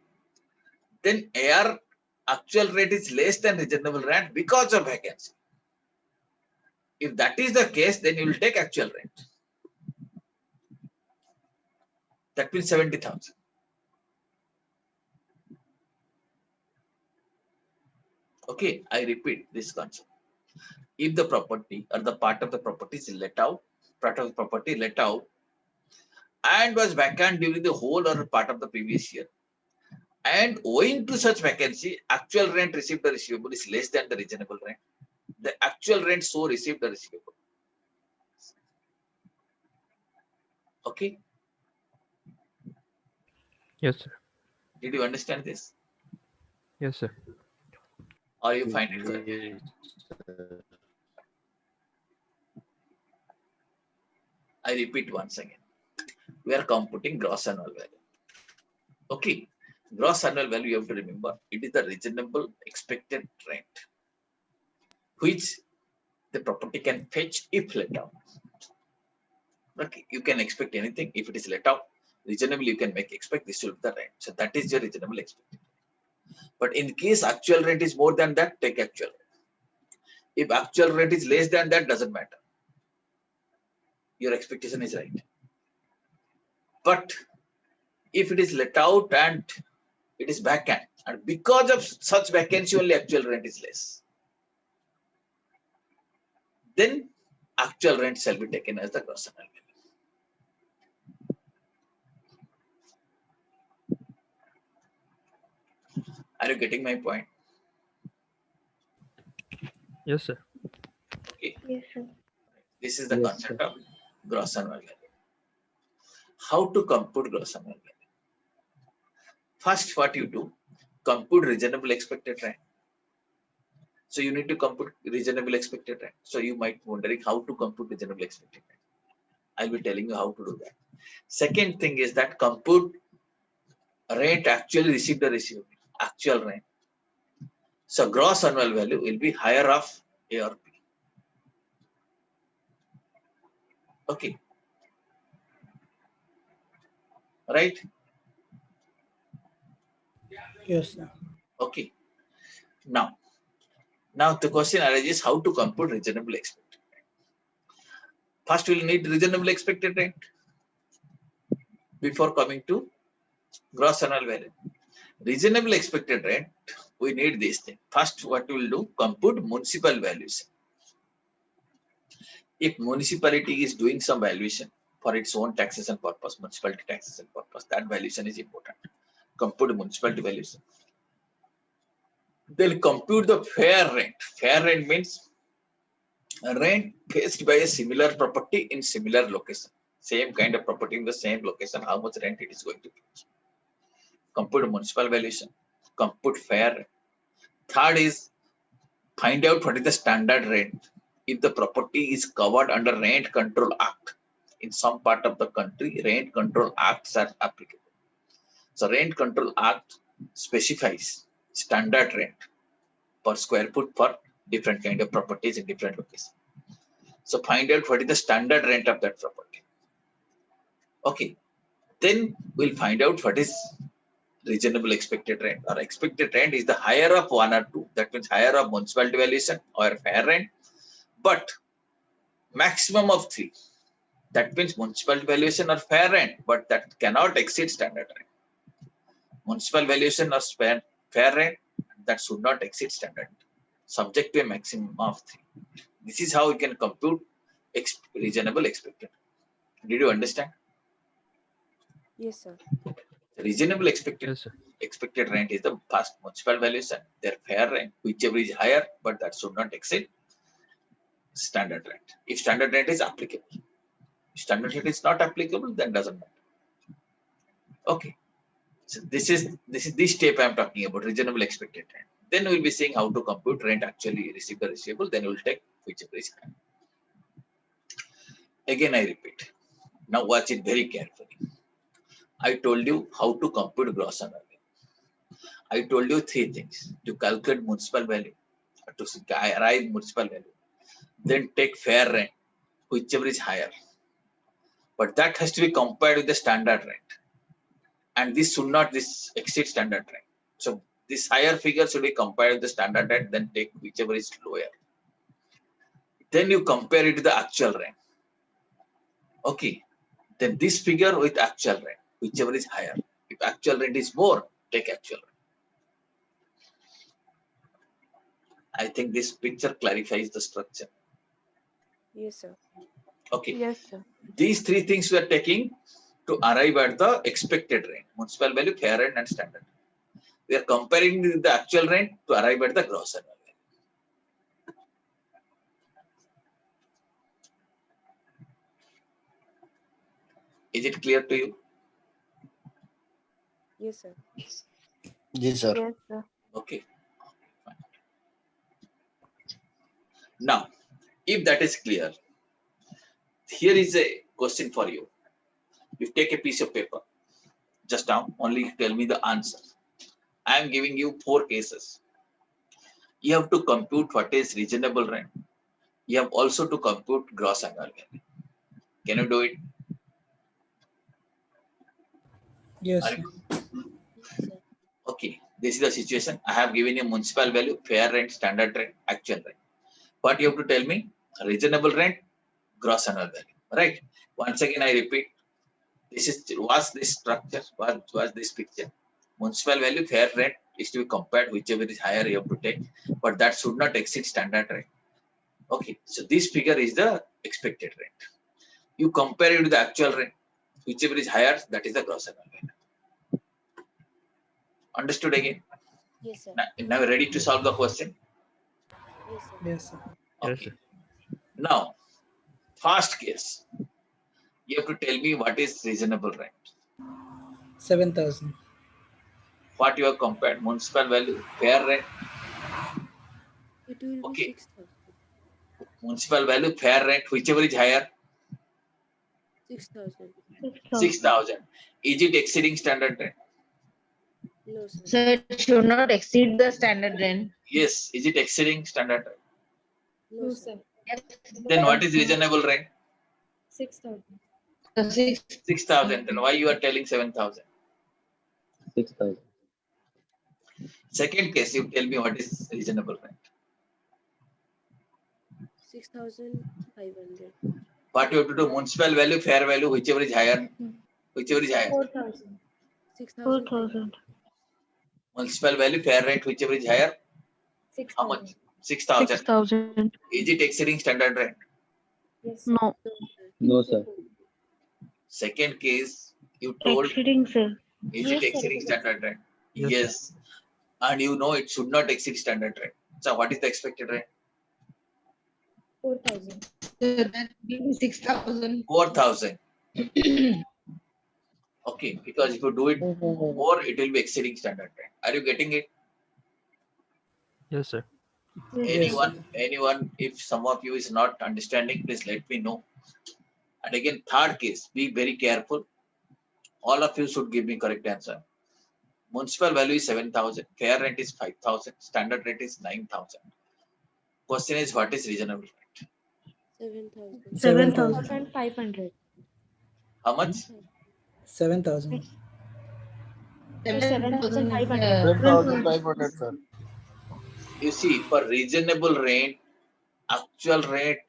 [SPEAKER 1] Then AR actual rate is less than reasonable rent because of vacancy. If that is the case, then you will take actual rent. That means 70,000. Okay, I repeat this concept. If the property or the part of the property is let out, part of the property let out and was vacant during the whole or part of the previous year, and owing to such vacancy, actual rent received or receivable is less than the reasonable rent. The actual rent so received or receivable. Okay,
[SPEAKER 7] Yes, sir.
[SPEAKER 1] did you understand this?
[SPEAKER 7] Yes, sir.
[SPEAKER 1] Or you find it correct?
[SPEAKER 5] Yes.
[SPEAKER 1] I repeat once again. We are computing gross annual value. Okay, gross annual value you have to remember. It is the reasonable expected rent, which the property can fetch if let out. Okay, you can expect anything if it is let out. Reasonably, you can make expect this will be the rent. So that is your reasonable expected. But in case actual rent is more than that, take actual rent. If actual rent is less than that, doesn't matter. Your expectation is right. But if it is let out and it is vacant, and because of such vacancy only actual rent is less, then actual rent shall be taken as the gross annual value. Are you getting my point?
[SPEAKER 7] Yes, sir.
[SPEAKER 1] Okay,
[SPEAKER 2] Yes, sir.
[SPEAKER 1] this is the
[SPEAKER 3] Yes,
[SPEAKER 1] concept of gross annual value. How to compute gross annual value? First, what you do, compute reasonable expected rent. So you need to compute reasonable expected rent. So you might be wondering how to compute reasonable expected rent. I'll be telling you how to do that. Second thing is that compute rent actually received or received, actual rent. So gross annual value will be higher of A or B. Okay. Right?
[SPEAKER 3] Yes, sir.
[SPEAKER 1] Okay. Now the question arises how to compute reasonable expected rent. First, we'll need reasonable expected rent before coming to gross annual value. Reasonable expected rent, we need this thing. First, what we will do, compute municipal valuation. If municipality is doing some valuation for its own taxation purpose, municipality taxation purpose, that valuation is important. compute municipality valuation. They'll compute the fair rent. Fair rent means a rent faced by a similar property in similar location. Same kind of property in the same location, how much rent it is going to fetch. Compute municipal valuation, compute fair rent. Third is find out what is the standard rent. If the property is covered under Rent Control Act, in some part of the country, Rent Control Acts are applicable. So Rent Control Act specifies standard rent per square foot for different kind of properties in different locations. So find out what is the standard rent of that property. Okay, then we'll find out what is reasonable expected rent. Or expected rent is the higher of one or two. That means higher of municipality valuation or fair rent, but maximum of 3. That means municipality valuation or fair rent, but that cannot exceed standard rent. Municipal valuation or fair rent, that should not exceed standard, subject to a maximum of 3. This is how we can compute reasonable expected. Did you understand?
[SPEAKER 4] Yes, sir.
[SPEAKER 1] The reasonable expected
[SPEAKER 7] Yes, sir.
[SPEAKER 1] expected rent is the past municipal valuation, their fair rent, whichever is higher, but that should not exceed standard rent. If standard rent is applicable, if standard rent is not applicable, then doesn't matter. Okay. So this is this step I am talking about, reasonable expected rent. Then we'll be seeing how to compute rent actually received or receivable. Then we'll take whichever is higher. Again, I repeat. Now watch it very carefully. I told you how to compute gross annual value. I told you 3 things: to calculate municipal value, to arrive municipal value, then take fair rent, whichever is higher. But that has to be compared with the standard rent. And this should not exceed standard rent. So this higher figure should be compared with the standard rent, then take whichever is lower. Then you compare it to the actual rent. Okay. Then this figure with actual rent, whichever is higher. If actual rent is more, take actual rent. I think this picture clarifies the structure.
[SPEAKER 4] Yes, sir.
[SPEAKER 1] Okay.
[SPEAKER 2] Yes, sir.
[SPEAKER 1] These 3 things we are taking to arrive at the expected rent: municipal value, fair rent, and standard. We are comparing the actual rent to arrive at the gross annual value. Is it clear to you?
[SPEAKER 4] Yes, sir.
[SPEAKER 5] Yes, sir.
[SPEAKER 2] Yes, sir.
[SPEAKER 1] Okay. Fine. Now, if that is clear, here is a question for you. You take a piece of paper. Just now, only tell me the answer. I am giving you 4 cases. You have to compute what is reasonable rent. You have also to compute gross annual value. Can you do it?
[SPEAKER 3] Yes,
[SPEAKER 1] Are
[SPEAKER 3] sir.
[SPEAKER 1] you-
[SPEAKER 4] Yes, sir.
[SPEAKER 1] Okay, this is the situation. I have given you municipal value, fair rent, standard rent, actual rent. What you have to tell me? Reasonable rent, gross annual value. Right? Once again, I repeat. Was this structure, was this picture. Municipal value, fair rent is to be compared, whichever is higher you have to take, but that should not exceed standard rent. Okay, so this figure is the expected rent. You compare it to the actual rent, whichever is higher, that is the gross annual value. Understood again?
[SPEAKER 4] Yes, sir.
[SPEAKER 1] Now ready to solve the question?
[SPEAKER 4] Yes, sir.
[SPEAKER 3] Yes, sir.
[SPEAKER 7] Yes,
[SPEAKER 1] Okay.
[SPEAKER 7] sir.
[SPEAKER 1] Now, first case, you have to tell me what is reasonable rent.
[SPEAKER 3] 7,000.
[SPEAKER 1] What you have compared, municipal value, fair rent,
[SPEAKER 4] It will be
[SPEAKER 1] Okay.
[SPEAKER 4] 6,000.
[SPEAKER 1] municipal value, fair rent, whichever is higher,
[SPEAKER 4] 6,000.
[SPEAKER 1] 6,000. Is it exceeding standard rent?
[SPEAKER 4] No, sir.
[SPEAKER 8] So it should not exceed the standard rent.
[SPEAKER 1] Yes. Is it exceeding standard rent?
[SPEAKER 4] No,
[SPEAKER 6] No,
[SPEAKER 4] sir.
[SPEAKER 6] sir.
[SPEAKER 8] Yes.
[SPEAKER 1] Then what is reasonable rent?
[SPEAKER 6] 6,000.
[SPEAKER 8] So
[SPEAKER 1] 6,000. Then why you are telling 7,000?
[SPEAKER 5] 6,000.
[SPEAKER 1] Second case, you tell me what is reasonable rent.
[SPEAKER 4] 6,500.
[SPEAKER 1] What you have to do? Municipal value, fair value, whichever is higher. Whichever is higher.
[SPEAKER 6] 4,000.
[SPEAKER 4] 6,000.
[SPEAKER 2] 4,000.
[SPEAKER 1] Municipal value, fair rent, whichever is higher. How much?
[SPEAKER 6] 6,000.
[SPEAKER 1] 6,000.
[SPEAKER 2] 6,000.
[SPEAKER 1] Is it exceeding standard rent?
[SPEAKER 6] Yes, sir.
[SPEAKER 2] No.
[SPEAKER 8] No, sir.
[SPEAKER 5] No, sir.
[SPEAKER 1] Second case, you told
[SPEAKER 2] Exceeding, sir.
[SPEAKER 1] Is
[SPEAKER 6] Yes,
[SPEAKER 1] it
[SPEAKER 6] sir,
[SPEAKER 1] exceeding
[SPEAKER 6] it is.
[SPEAKER 1] standard rent?
[SPEAKER 7] Yes,
[SPEAKER 1] Yes. And you know it should not exceed standard rent. So what is the expected rent?
[SPEAKER 6] 4,000.
[SPEAKER 8] So that will be 6,000.
[SPEAKER 1] 4,000. Okay, because if you do it more, it will be exceeding standard rent. Are you getting it?
[SPEAKER 7] yes, sir.
[SPEAKER 3] Yes.
[SPEAKER 1] Anyone, if some of you is not understanding, please let me know. And again, third case, be very careful. All of you should give me correct answer. Municipal value is 7,000, fair rent is 5,000, standard rent is 9,000. Question is, what is reasonable rent?
[SPEAKER 4] 7,000.
[SPEAKER 3] 7,000.
[SPEAKER 6] 7,500.
[SPEAKER 1] How much?
[SPEAKER 3] 7,000.
[SPEAKER 6] 7,500.
[SPEAKER 5] 7,500, sir.
[SPEAKER 1] You see, for reasonable rent, actual rate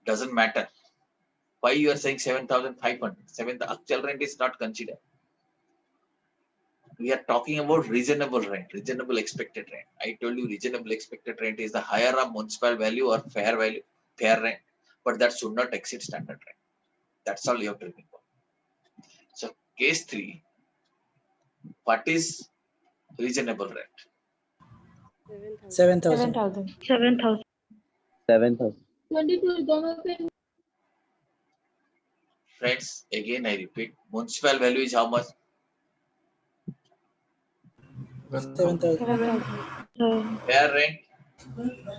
[SPEAKER 1] doesn't matter. Why you are saying 7,500? The actual rent is not considered. We are talking about reasonable rent, reasonable expected rent. I told you reasonable expected rent is the higher of municipal value or fair value, fair rent, but that should not exceed standard rent. That's all you have to remember. So case 3, what is reasonable rent?
[SPEAKER 4] 7,000.
[SPEAKER 3] 7,000.
[SPEAKER 6] 7,000.
[SPEAKER 5] 7,000.
[SPEAKER 1] Friends, again I repeat, municipal value is how much?
[SPEAKER 3] 7,000.
[SPEAKER 6] 7,000.
[SPEAKER 1] Fair rent,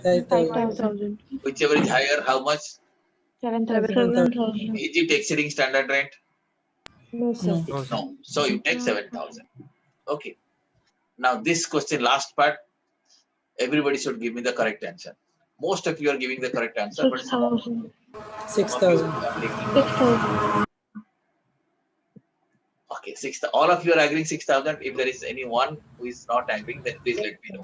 [SPEAKER 3] 5,000.
[SPEAKER 6] 5,000.
[SPEAKER 1] whichever is higher, how much?
[SPEAKER 6] 7,000.
[SPEAKER 3] 7,000.
[SPEAKER 1] Is it exceeding standard rent?
[SPEAKER 6] No, sir.
[SPEAKER 3] No.
[SPEAKER 7] No, sir.
[SPEAKER 1] No. So you take 7,000. Okay. Now this question, last part, everybody should give me the correct answer. Most of you are giving the correct answer, but some of
[SPEAKER 6] 6,000.
[SPEAKER 1] you
[SPEAKER 3] 6,000.
[SPEAKER 1] are making.
[SPEAKER 6] 6,000.
[SPEAKER 1] Okay, all of you are agreeing 6,000. If there is anyone who is not agreeing, then please let me know.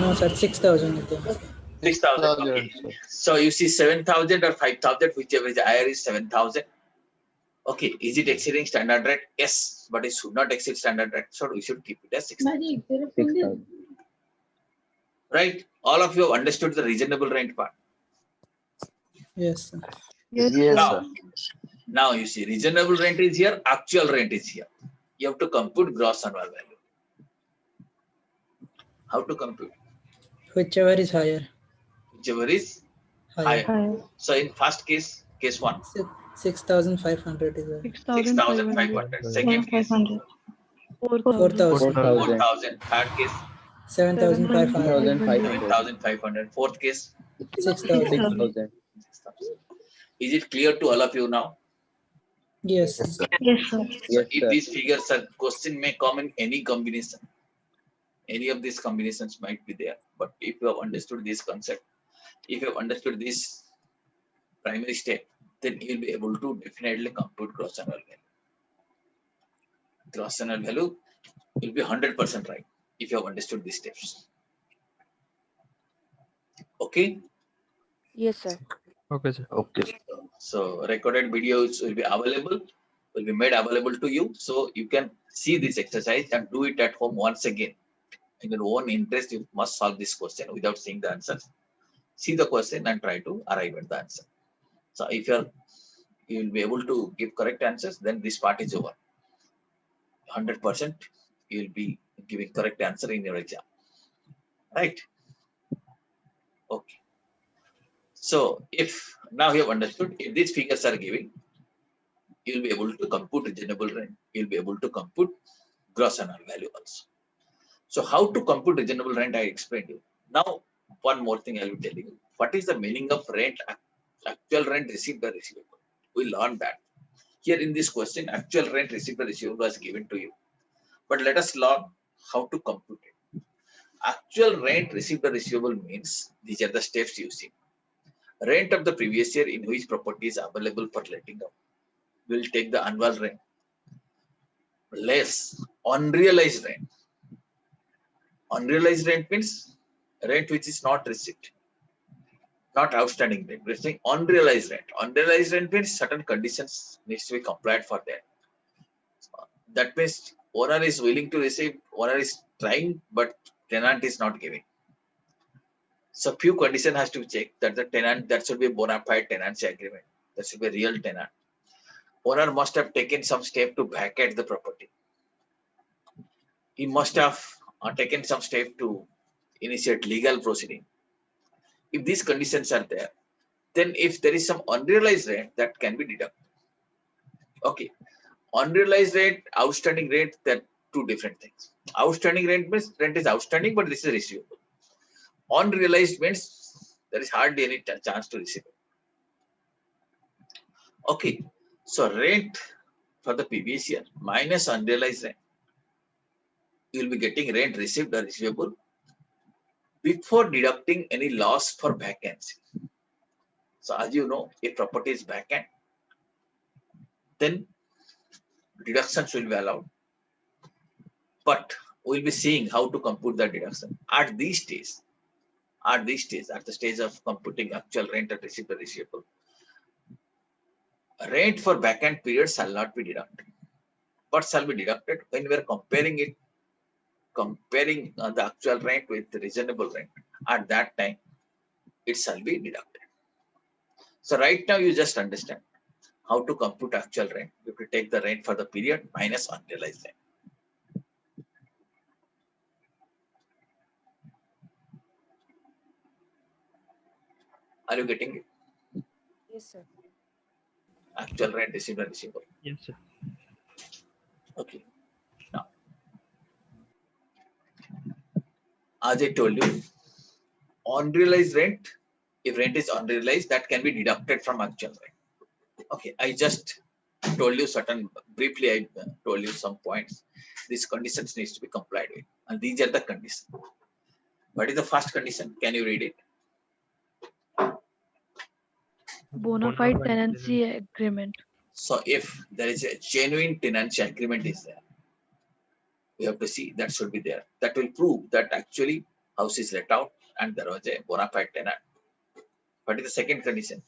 [SPEAKER 3] No, sir. 6,000. I think.
[SPEAKER 1] 6,000. Okay.
[SPEAKER 5] sir.
[SPEAKER 1] So you see 7,000 or 5,000, whichever is higher is 7,000. Okay, is it exceeding standard rate? Yes, but it should not exceed standard rate. So we should keep it as 6,000.
[SPEAKER 5] 6,000.
[SPEAKER 1] Right? All of you have understood the reasonable rent part.
[SPEAKER 3] Yes, sir.
[SPEAKER 2] Yes,
[SPEAKER 5] Yes,
[SPEAKER 1] Now,
[SPEAKER 5] sir.
[SPEAKER 1] now you see reasonable rent is here, actual rent is here. You have to compute gross annual value. How to compute?
[SPEAKER 3] Whichever is higher.
[SPEAKER 1] Whichever is
[SPEAKER 3] Higher.
[SPEAKER 1] higher. So in first case, case 1,
[SPEAKER 3] 6,500 is higher.
[SPEAKER 1] 6,500. Second case,
[SPEAKER 6] 500.
[SPEAKER 3] 4,000.
[SPEAKER 5] 4,000.
[SPEAKER 1] 4,000. Third case,
[SPEAKER 3] 7,500.
[SPEAKER 5] 7,500.
[SPEAKER 1] 7,500. Fourth case,
[SPEAKER 3] 6,000.
[SPEAKER 5] 6,000.
[SPEAKER 1] 6,000. Is it clear to all of you now?
[SPEAKER 3] Yes, sir.
[SPEAKER 5] sir.
[SPEAKER 6] Yes, sir.
[SPEAKER 1] So
[SPEAKER 5] Yes,
[SPEAKER 1] if
[SPEAKER 5] sir.
[SPEAKER 1] these figures are, question may come in any combination. Any of these combinations might be there. But if you have understood this concept, if you have understood this primary step, then you will be able to definitely compute gross annual value. Gross annual value will be 100% right if you have understood these steps. Okay.
[SPEAKER 4] Yes, sir.
[SPEAKER 7] Okay, sir.
[SPEAKER 5] Okay.
[SPEAKER 1] So recorded videos will be available, will be made available to you. So you can see this exercise and do it at home once again. In your own interest, you must solve this question without seeing the answers. See the question and try to arrive at the answer. So if you will be able to give correct answers, then this part is over. 100% you will be giving correct answer in your exam. Right? Okay. So if now you have understood, if these figures are giving, you will be able to compute reasonable rent. You will be able to compute gross annual value also. So how to compute reasonable rent, I explained you. Now, one more thing I will tell you. What is the meaning of rent? Actual rent received by receivable. We learned that. Here in this question, actual rent received by receivable was given to you. But let us learn how to compute it. Actual rent received by receivable means these are the steps you see. Rent of the previous year in which property is available for letting out. We'll take the annual rent less unrealized rent. Unrealized rent means rent which is not received, not outstanding rent. We're saying unrealized rent. Unrealized rent means certain conditions needs to be complied for that. That means owner is willing to receive, owner is trying, but tenant is not giving. So few condition has to be checked that the tenant, that should be a bona fide tenancy agreement. That should be a real tenant. owner must have taken some step to vacate the property. He must have taken some step to initiate legal proceeding. If these conditions are there, then if there is some unrealized rent, that can be deducted. Okay, unrealized rent, outstanding rent, they're two different things. Outstanding rent means rent is outstanding, but this is receivable. Unrealized means there is hardly any chance to receive it. Okay, so rent for the previous year minus unrealized rent, you will be getting rent received or receivable before deducting any loss for vacancy. So as you know, if property is vacant, then deductions will be allowed. But we'll be seeing how to compute the deduction at this stage. At the stage of computing actual rent and received or receivable, rent for vacant period shall not be deducted. What shall be deducted when we are comparing the actual rent with the reasonable rent? At that time, it shall be deducted. So right now, you just understand how to compute actual rent. You have to take the rent for the period minus unrealized rent. Are you getting it?
[SPEAKER 4] Yes, sir.
[SPEAKER 1] Actual rent received or receivable.
[SPEAKER 7] Yes, sir.
[SPEAKER 1] Okay. Now, as I told you, unrealized rent, if rent is unrealized, that can be deducted from actual rent. Okay, I just told you briefly I told you some points. These conditions needs to be complied with, and these are the conditions. What is the first condition? Can you read it?
[SPEAKER 2] Bona fide tenancy agreement.
[SPEAKER 1] So if there is a genuine tenancy agreement is there, we have to see that should be there. That will prove that actually house is let out and there was a bona fide tenant. What is the second condition?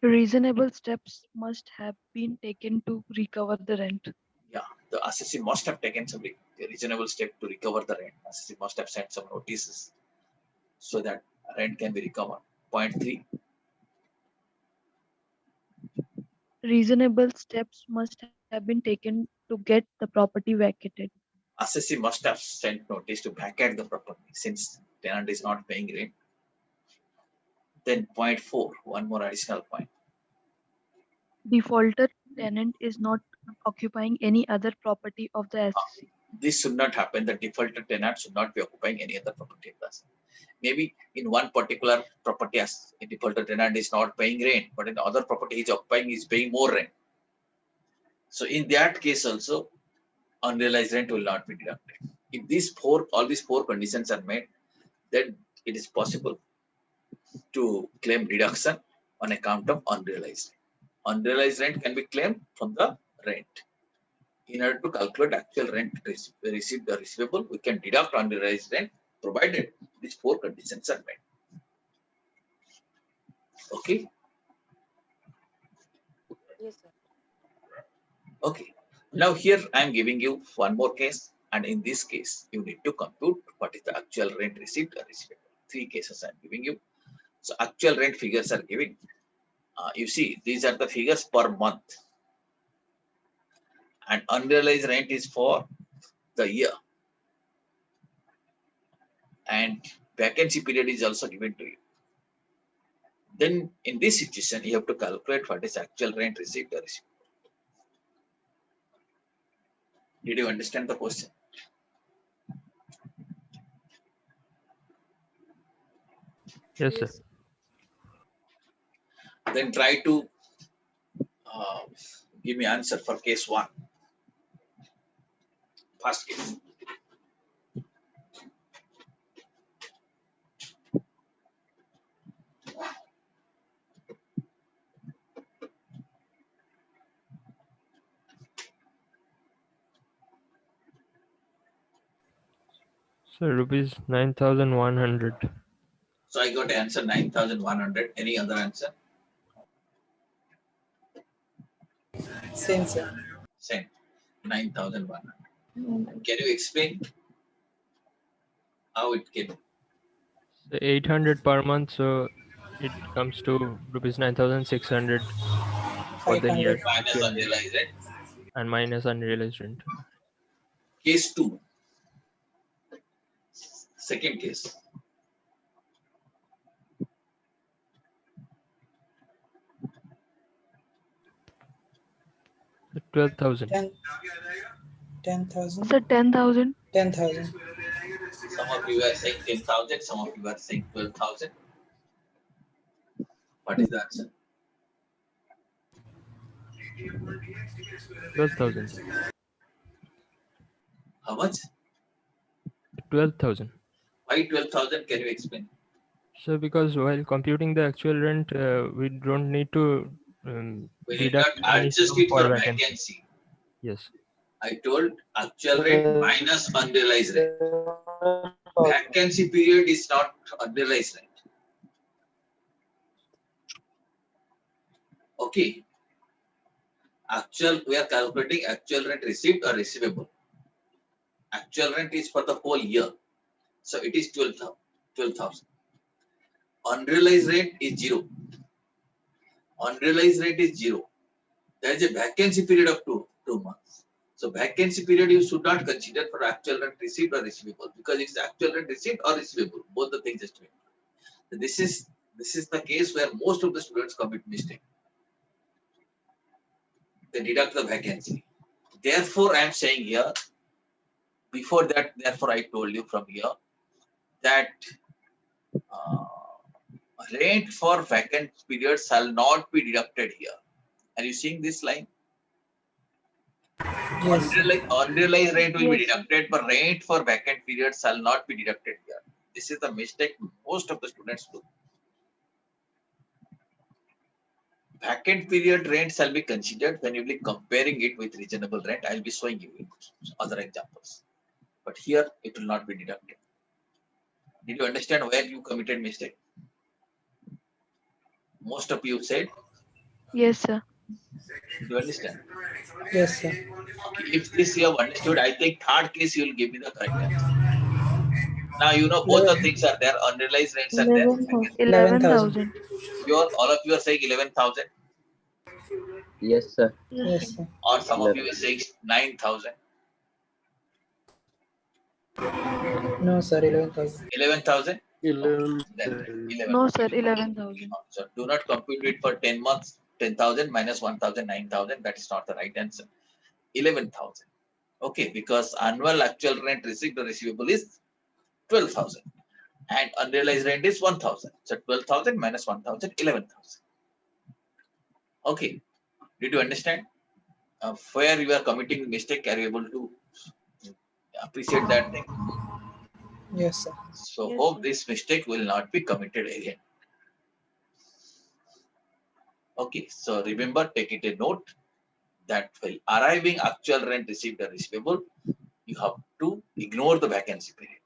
[SPEAKER 2] Reasonable steps must have been taken to recover the rent.
[SPEAKER 1] Yeah, the assessee must have taken some reasonable step to recover the rent. Assessee must have sent some notices so that rent can be recovered. Point 3.
[SPEAKER 2] Reasonable steps must have been taken to get the property vacated.
[SPEAKER 1] Assessee must have sent notice to vacate the property since tenant is not paying rent. Then point 4, one more additional point.
[SPEAKER 2] Defaulter tenant is not occupying any other property of the assessee.
[SPEAKER 1] This should not happen. The defaulted tenant should not be occupying any other property. Maybe in one particular property, as a defaulted tenant is not paying rent, but in the other property he is occupying, is paying more rent. So in that case also, unrealized rent will not be deducted. If all these four conditions are met, then it is possible to claim deduction on account of unrealized rent. Unrealized rent can be claimed from the rent. In order to calculate actual rent received or receivable, we can deduct unrealized rent provided these four conditions are met. Okay.
[SPEAKER 4] Yes, sir.
[SPEAKER 1] Okay. Now here I am giving you one more case, and in this case you need to compute what is the actual rent received or receivable. 3 cases I am giving you. So actual rent figures are given. You see, these are the figures per month, and unrealized rent is for the year, and vacancy period is also given to you. Then in this situation, you have to calculate what is actual rent received or receivable. Did you understand the question?
[SPEAKER 7] Yes, sir.
[SPEAKER 1] Then try to give me answer for case 1. First case.
[SPEAKER 7] So rupees 9,100.
[SPEAKER 1] So I got answer 9,100. Any other answer?
[SPEAKER 3] Same, sir.
[SPEAKER 1] Same. 9,100. Can you explain how it came?
[SPEAKER 7] So 800 per month. So it comes to rupees 9,600 for the year
[SPEAKER 3] 500.
[SPEAKER 1] Minus
[SPEAKER 7] actual year,
[SPEAKER 1] unrealized rent.
[SPEAKER 7] and minus unrealized rent.
[SPEAKER 1] Case 2. Second case.
[SPEAKER 7] So 12,000.
[SPEAKER 3] 10,000.
[SPEAKER 2] Sir, 10,000.
[SPEAKER 3] 10,000.
[SPEAKER 1] Some of you are saying 10,000, some of you are saying 12,000. What is the answer?
[SPEAKER 7] 12,000.
[SPEAKER 1] How much?
[SPEAKER 7] 12,000.
[SPEAKER 1] Why 12,000? Can you explain?
[SPEAKER 7] So because while computing the actual rent, we don't need to
[SPEAKER 1] We did
[SPEAKER 7] deduct
[SPEAKER 1] not
[SPEAKER 7] any
[SPEAKER 1] adjust
[SPEAKER 7] sum
[SPEAKER 1] it
[SPEAKER 7] for
[SPEAKER 1] for
[SPEAKER 7] vacancy.
[SPEAKER 1] vacancy.
[SPEAKER 7] Yes.
[SPEAKER 1] I told actual rate minus unrealized rate. Vacancy period is not unrealized rate. Okay. Actual, we are calculating actual rent received or receivable. Actual rent is for the whole year. So it is 12,000. Unrealized rate is 0. Unrealized rate is 0. There is a vacancy period of 2 months. So vacancy period you should not consider for actual rent received or receivable, because it's actual rent received or receivable. Both the things just wait. So this is the case where most of the students commit mistake. They deduct the vacancy. Therefore, I am saying here, before that, therefore I told you from here that rent for vacant period shall not be deducted here. Are you seeing this line?
[SPEAKER 3] Yes.
[SPEAKER 1] Unrealized rent will be
[SPEAKER 6] Yes, sir.
[SPEAKER 1] deducted, but rent for vacant period shall not be deducted here. This is the mistake most of the students do. Vacant period rent shall be considered when you will be comparing it with reasonable rent. I will be showing you other examples. But here it will not be deducted. Did you understand where you committed mistake? Most of you said,
[SPEAKER 2] Yes, sir.
[SPEAKER 1] do you understand?
[SPEAKER 3] Yes, sir.
[SPEAKER 1] Okay. If this you have understood, I think third case you will give me the correct answer. Now you know both the things are there. Unrealized rents are there.
[SPEAKER 6] 11,000.
[SPEAKER 2] 11,000.
[SPEAKER 1] All of you are saying 11,000,
[SPEAKER 5] Yes, sir.
[SPEAKER 3] Yes, sir.
[SPEAKER 1] or some of you are saying 9,000.
[SPEAKER 3] No, sir. 11,000.
[SPEAKER 1] 11,000.
[SPEAKER 5] 11.
[SPEAKER 1] Then 11.
[SPEAKER 2] No, sir, 11,000.
[SPEAKER 1] So do not compute it for 10 months. 10,000 minus 1,000, 9,000. That is not the right answer. 11,000. Okay, because annual actual rent received or receivable is 12,000. And unrealized rent is 1,000. So 12,000 minus 1,000, 11,000. Okay. Did you understand? Where you are committing mistake, are you able to appreciate that thing?
[SPEAKER 3] Yes, sir.
[SPEAKER 1] So
[SPEAKER 6] Yes,
[SPEAKER 1] hope
[SPEAKER 6] sir.
[SPEAKER 1] this mistake will not be committed again. Okay, so remember, take it a note that while arriving actual rent received or receivable, you have to ignore the vacancy period.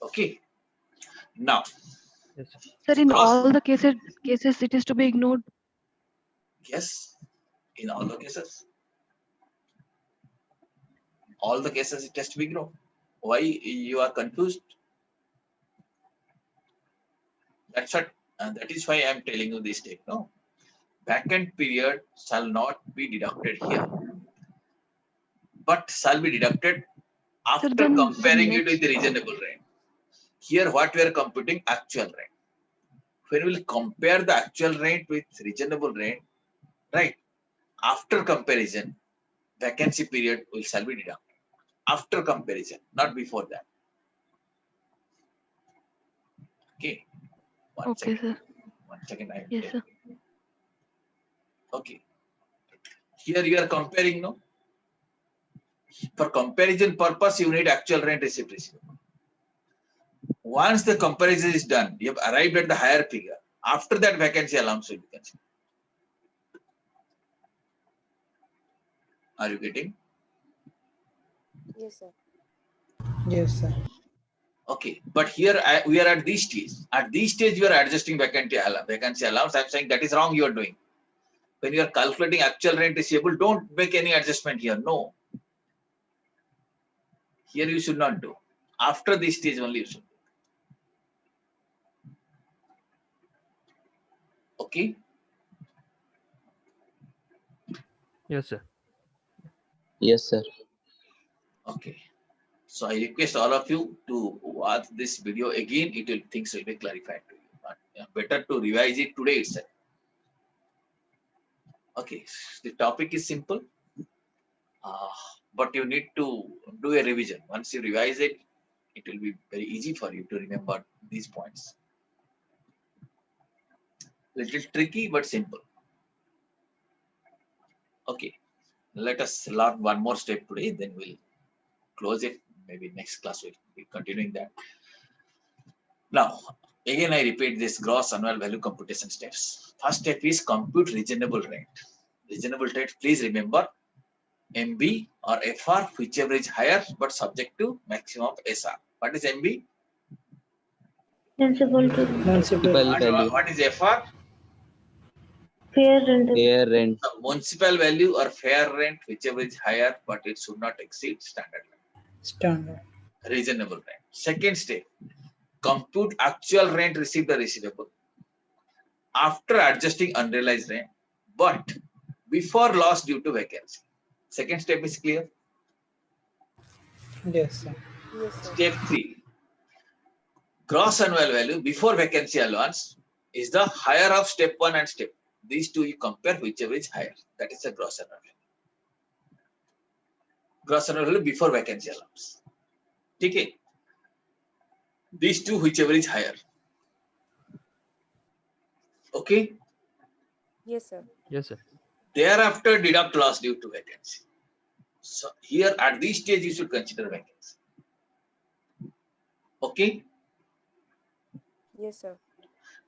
[SPEAKER 1] Okay. Now,
[SPEAKER 7] Yes.
[SPEAKER 2] Sir, in
[SPEAKER 1] gross.
[SPEAKER 2] all the cases it is to be ignored.
[SPEAKER 1] Yes, in all the cases. All the cases it has to be ignored. Why you are confused? That's what, and that is why I am telling you this take. No, vacant period shall not be deducted here, but shall be deducted after
[SPEAKER 2] then the
[SPEAKER 1] comparing it
[SPEAKER 2] next-
[SPEAKER 1] with the reasonable rent. Here, what we are computing actual rent. When we will compare the actual rent with reasonable rent, right? After comparison, vacancy period will shall be deducted. After comparison, not before that. Okay.
[SPEAKER 2] Okay, sir.
[SPEAKER 1] 1 second. I will
[SPEAKER 2] Yes,
[SPEAKER 1] tell
[SPEAKER 2] sir.
[SPEAKER 1] you. Okay. Here you are comparing, no? For comparison purpose, you need actual rent received receivable. Once the comparison is done, you have arrived at the higher figure. After that, vacancy allowance will be considered. Are you getting?
[SPEAKER 4] Yes, sir.
[SPEAKER 3] Yes, sir.
[SPEAKER 1] Okay, but here we are at this stage. At this stage, you are adjusting vacancy allowance. I'm saying that is wrong. You are doing. When you are calculating actual rent receivable, don't make any adjustment here. No. Here you should not do. After this stage only you should. Okay.
[SPEAKER 7] Yes, sir.
[SPEAKER 5] Yes, sir.
[SPEAKER 1] Okay. So I request all of you to watch this video again. Things will be clarified to you. But better to revise it today itself. Okay. The topic is simple, but you need to do a revision. Once you revise it, it will be very easy for you to remember these points. Little tricky but simple. Okay. Let us learn one more step today. Then we'll close it. Maybe next class we'll be continuing that. Now, again, I repeat this gross annual value computation steps. First step is compute reasonable rent. Reasonable rent, please remember MB or FR, whichever is higher, but subject to maximum of SR. What is MB?
[SPEAKER 6] Municipal to
[SPEAKER 3] Municipal.
[SPEAKER 5] Municipal
[SPEAKER 1] And
[SPEAKER 5] value.
[SPEAKER 1] what is FR?
[SPEAKER 6] fair rental.
[SPEAKER 5] Fair rent.
[SPEAKER 1] The municipal value or fair rent, whichever is higher, but it should not exceed standard rent.
[SPEAKER 3] Standard.
[SPEAKER 1] Reasonable rent. Second step, compute actual rent received or receivable after adjusting unrealized rent, but before loss due to vacancy. Second step is clear.
[SPEAKER 3] Yes, sir.
[SPEAKER 4] Yes, sir.
[SPEAKER 1] Step 3, gross annual value before vacancy allowance is the higher of step 1 and step. These two you compare, whichever is higher. That is the gross annual value. Gross annual value before vacancy allowance. Okay. These two, whichever is higher. Okay.
[SPEAKER 4] Yes, sir.
[SPEAKER 7] Yes, sir.
[SPEAKER 1] Thereafter, deduct loss due to vacancy. So here at this stage, you should consider vacancy. Okay.
[SPEAKER 4] Yes, sir.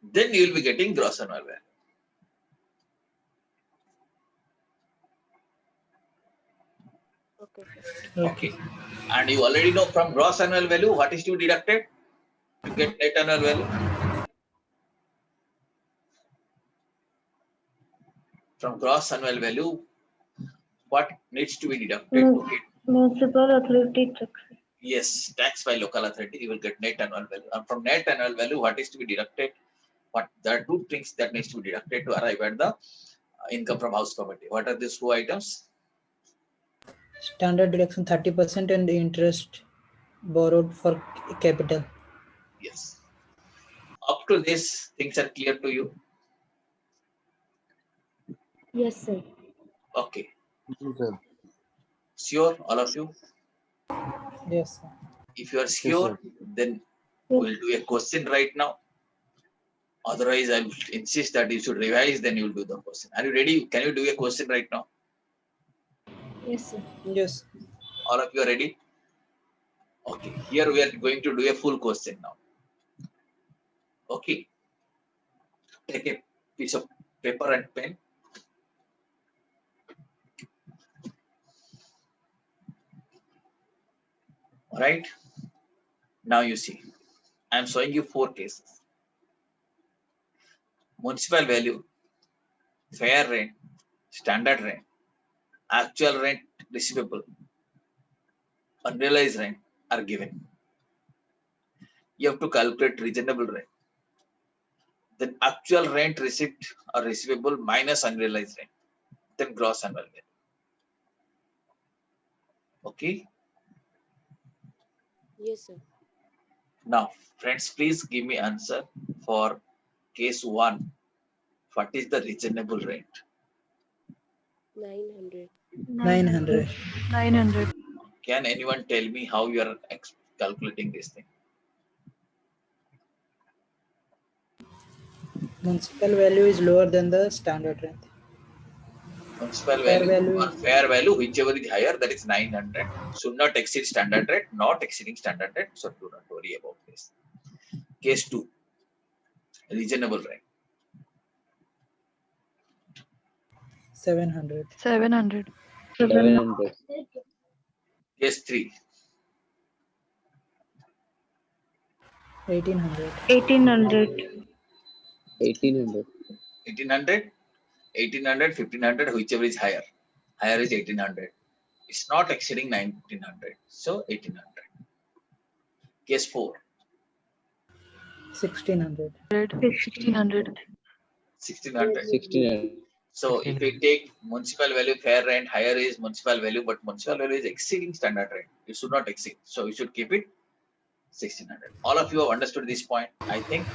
[SPEAKER 1] Then you will be getting gross annual value.
[SPEAKER 4] Okay, sir.
[SPEAKER 1] Okay. And you already know from gross annual value what is to be deducted to get net annual value. From gross annual value, what needs to be deducted to get?
[SPEAKER 6] Municipal authority tax.
[SPEAKER 1] Yes, tax by local authority, you will get net annual value. And from net annual value, what is to be deducted? What there are two things that needs to be deducted to arrive at the income from house property. What are these two items?
[SPEAKER 3] Standard deduction 30% and the interest borrowed for capital.
[SPEAKER 1] Yes. Up to this, things are clear to you.
[SPEAKER 6] Yes, sir.
[SPEAKER 1] Okay. Sure, all of you.
[SPEAKER 3] Yes, sir.
[SPEAKER 1] If you are sure, then we'll do a question right now. Otherwise, I will insist that you should revise, then you will do the question. Are you ready? Can you do a question right now?
[SPEAKER 6] Yes, sir.
[SPEAKER 3] Yes.
[SPEAKER 1] All of you are ready? Okay. Here we are going to do a full question now. Okay. Take a piece of paper and pen. All right. Now you see, I am showing you 4 cases. Municipal value, fair rent, standard rent, actual rent receivable, unrealized rent are given. You have to calculate reasonable rent. Then actual rent received or receivable minus unrealized rent. Then gross annual value. Okay.
[SPEAKER 4] Yes, sir.
[SPEAKER 1] Now, friends, please give me answer for case 1. What is the reasonable rent?
[SPEAKER 4] 900.
[SPEAKER 3] 900.
[SPEAKER 2] 900.
[SPEAKER 1] Can anyone tell me how you are calculating this thing?
[SPEAKER 3] Municipal value is lower than the standard rent.
[SPEAKER 1] Municipal
[SPEAKER 3] Fair
[SPEAKER 1] value
[SPEAKER 3] value
[SPEAKER 1] or
[SPEAKER 3] is-
[SPEAKER 1] fair value, whichever is higher, that is 900. Should not exceed standard rate, not exceeding standard rate. So do not worry about this. Case 2, reasonable rent.
[SPEAKER 3] 700.
[SPEAKER 2] 700.
[SPEAKER 5] 700.
[SPEAKER 1] Case 3,
[SPEAKER 3] 1800.
[SPEAKER 6] 1800.
[SPEAKER 5] 1800.
[SPEAKER 1] 1800, 1800, 1500, whichever is higher. Higher is 1800. It's not exceeding 1900. So 1800. Case 4,
[SPEAKER 3] 1600.
[SPEAKER 2] 1600.
[SPEAKER 1] 1600.
[SPEAKER 5] 1600.
[SPEAKER 1] So if we take municipal value, fair rent, higher is municipal value, but municipal value is exceeding standard rent. It should not exceed. So we should keep it 1600. All of you have understood this point, I think.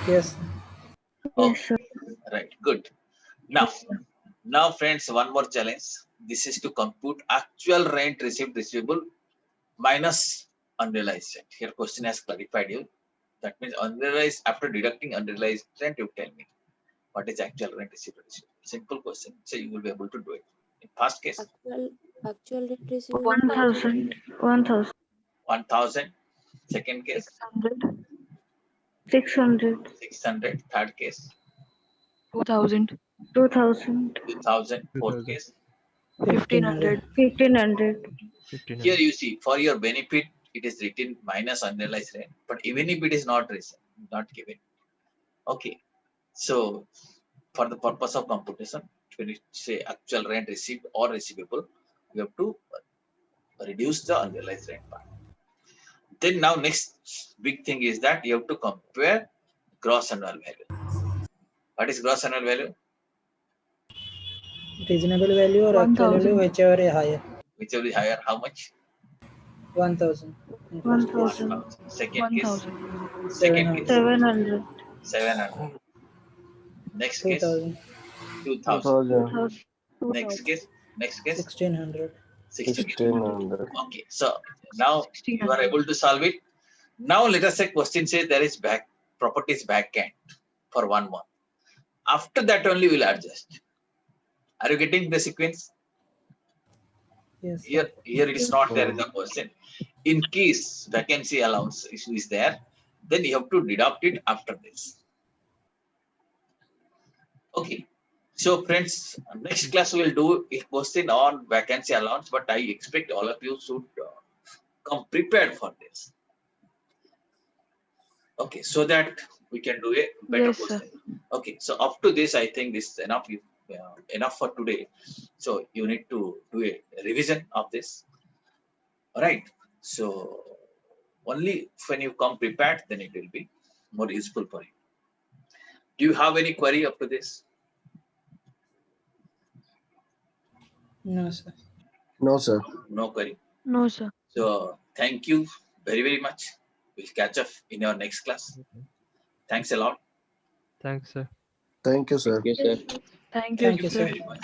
[SPEAKER 3] Yes.
[SPEAKER 6] Yes, sir.
[SPEAKER 1] Right, good. Now friends, one more challenge. This is to compute actual rent received receivable minus unrealized rent. Here question has clarified you. That means unrealized, after deducting unrealized rent, you tell me what is actual rent received receivable. Simple question, so you will be able to do it. In first case,
[SPEAKER 4] Actual rent receivable.
[SPEAKER 6] 1,000. 1,000.
[SPEAKER 1] 1000. Second case,
[SPEAKER 2] 600.
[SPEAKER 6] 600.
[SPEAKER 1] 600. Third case,
[SPEAKER 2] 2,000.
[SPEAKER 6] 2,000.
[SPEAKER 1] 2000. Fourth
[SPEAKER 7] 2000.
[SPEAKER 1] case.
[SPEAKER 2] 1,500.
[SPEAKER 6] 1,500.
[SPEAKER 7] 1500.
[SPEAKER 1] Here you see, for your benefit, it is written minus unrealized rent, but even if it is not given. Okay. So for the purpose of computation, when you say actual rent received or receivable, you have to reduce the unrealized rent part. Then now next big thing is that you have to compare gross annual value. What is gross annual value?
[SPEAKER 3] Reasonable value or actual
[SPEAKER 2] 1,000.
[SPEAKER 3] value, whichever is higher.
[SPEAKER 1] Whichever is higher, how much?
[SPEAKER 3] 1,000.
[SPEAKER 6] 1,000.
[SPEAKER 1] Second case,
[SPEAKER 2] 1,000.
[SPEAKER 1] second case,
[SPEAKER 6] 700.
[SPEAKER 1] 700. Next case,
[SPEAKER 3] 2,000.
[SPEAKER 1] 2000.
[SPEAKER 6] 2,000.
[SPEAKER 1] Next case,
[SPEAKER 3] 1,600.
[SPEAKER 1] 1600. Okay, so now you are
[SPEAKER 2] 1,600.
[SPEAKER 1] able to solve it. Now let us say question says there is properties backend for 1 month. After that only we'll adjust. Are you getting the sequence?
[SPEAKER 3] Yes.
[SPEAKER 1] Here it is not there in the question. In case vacancy allowance is there, then you have to deduct it after this. Okay. So friends, next class we will do a question on vacancy allowance, but I expect all of you should come prepared for this. Okay, so that we can do a better
[SPEAKER 2] Yes, sir.
[SPEAKER 1] question. Okay, so up to this, I think this is enough for today. So you need to do a revision of this. All right. So only when you come prepared, then it will be more useful for you. Do you have any query up to this?
[SPEAKER 3] No, sir.
[SPEAKER 9] No, sir.
[SPEAKER 1] No query.
[SPEAKER 2] No, sir.
[SPEAKER 1] So thank you very, very much. We'll catch up in your next class. Thanks a lot.
[SPEAKER 7] Thanks, sir.
[SPEAKER 9] Thank you, sir.
[SPEAKER 5] Yes, sir.
[SPEAKER 2] Thank you,
[SPEAKER 3] Thank you,
[SPEAKER 2] sir.
[SPEAKER 3] sir.
[SPEAKER 1] Very much.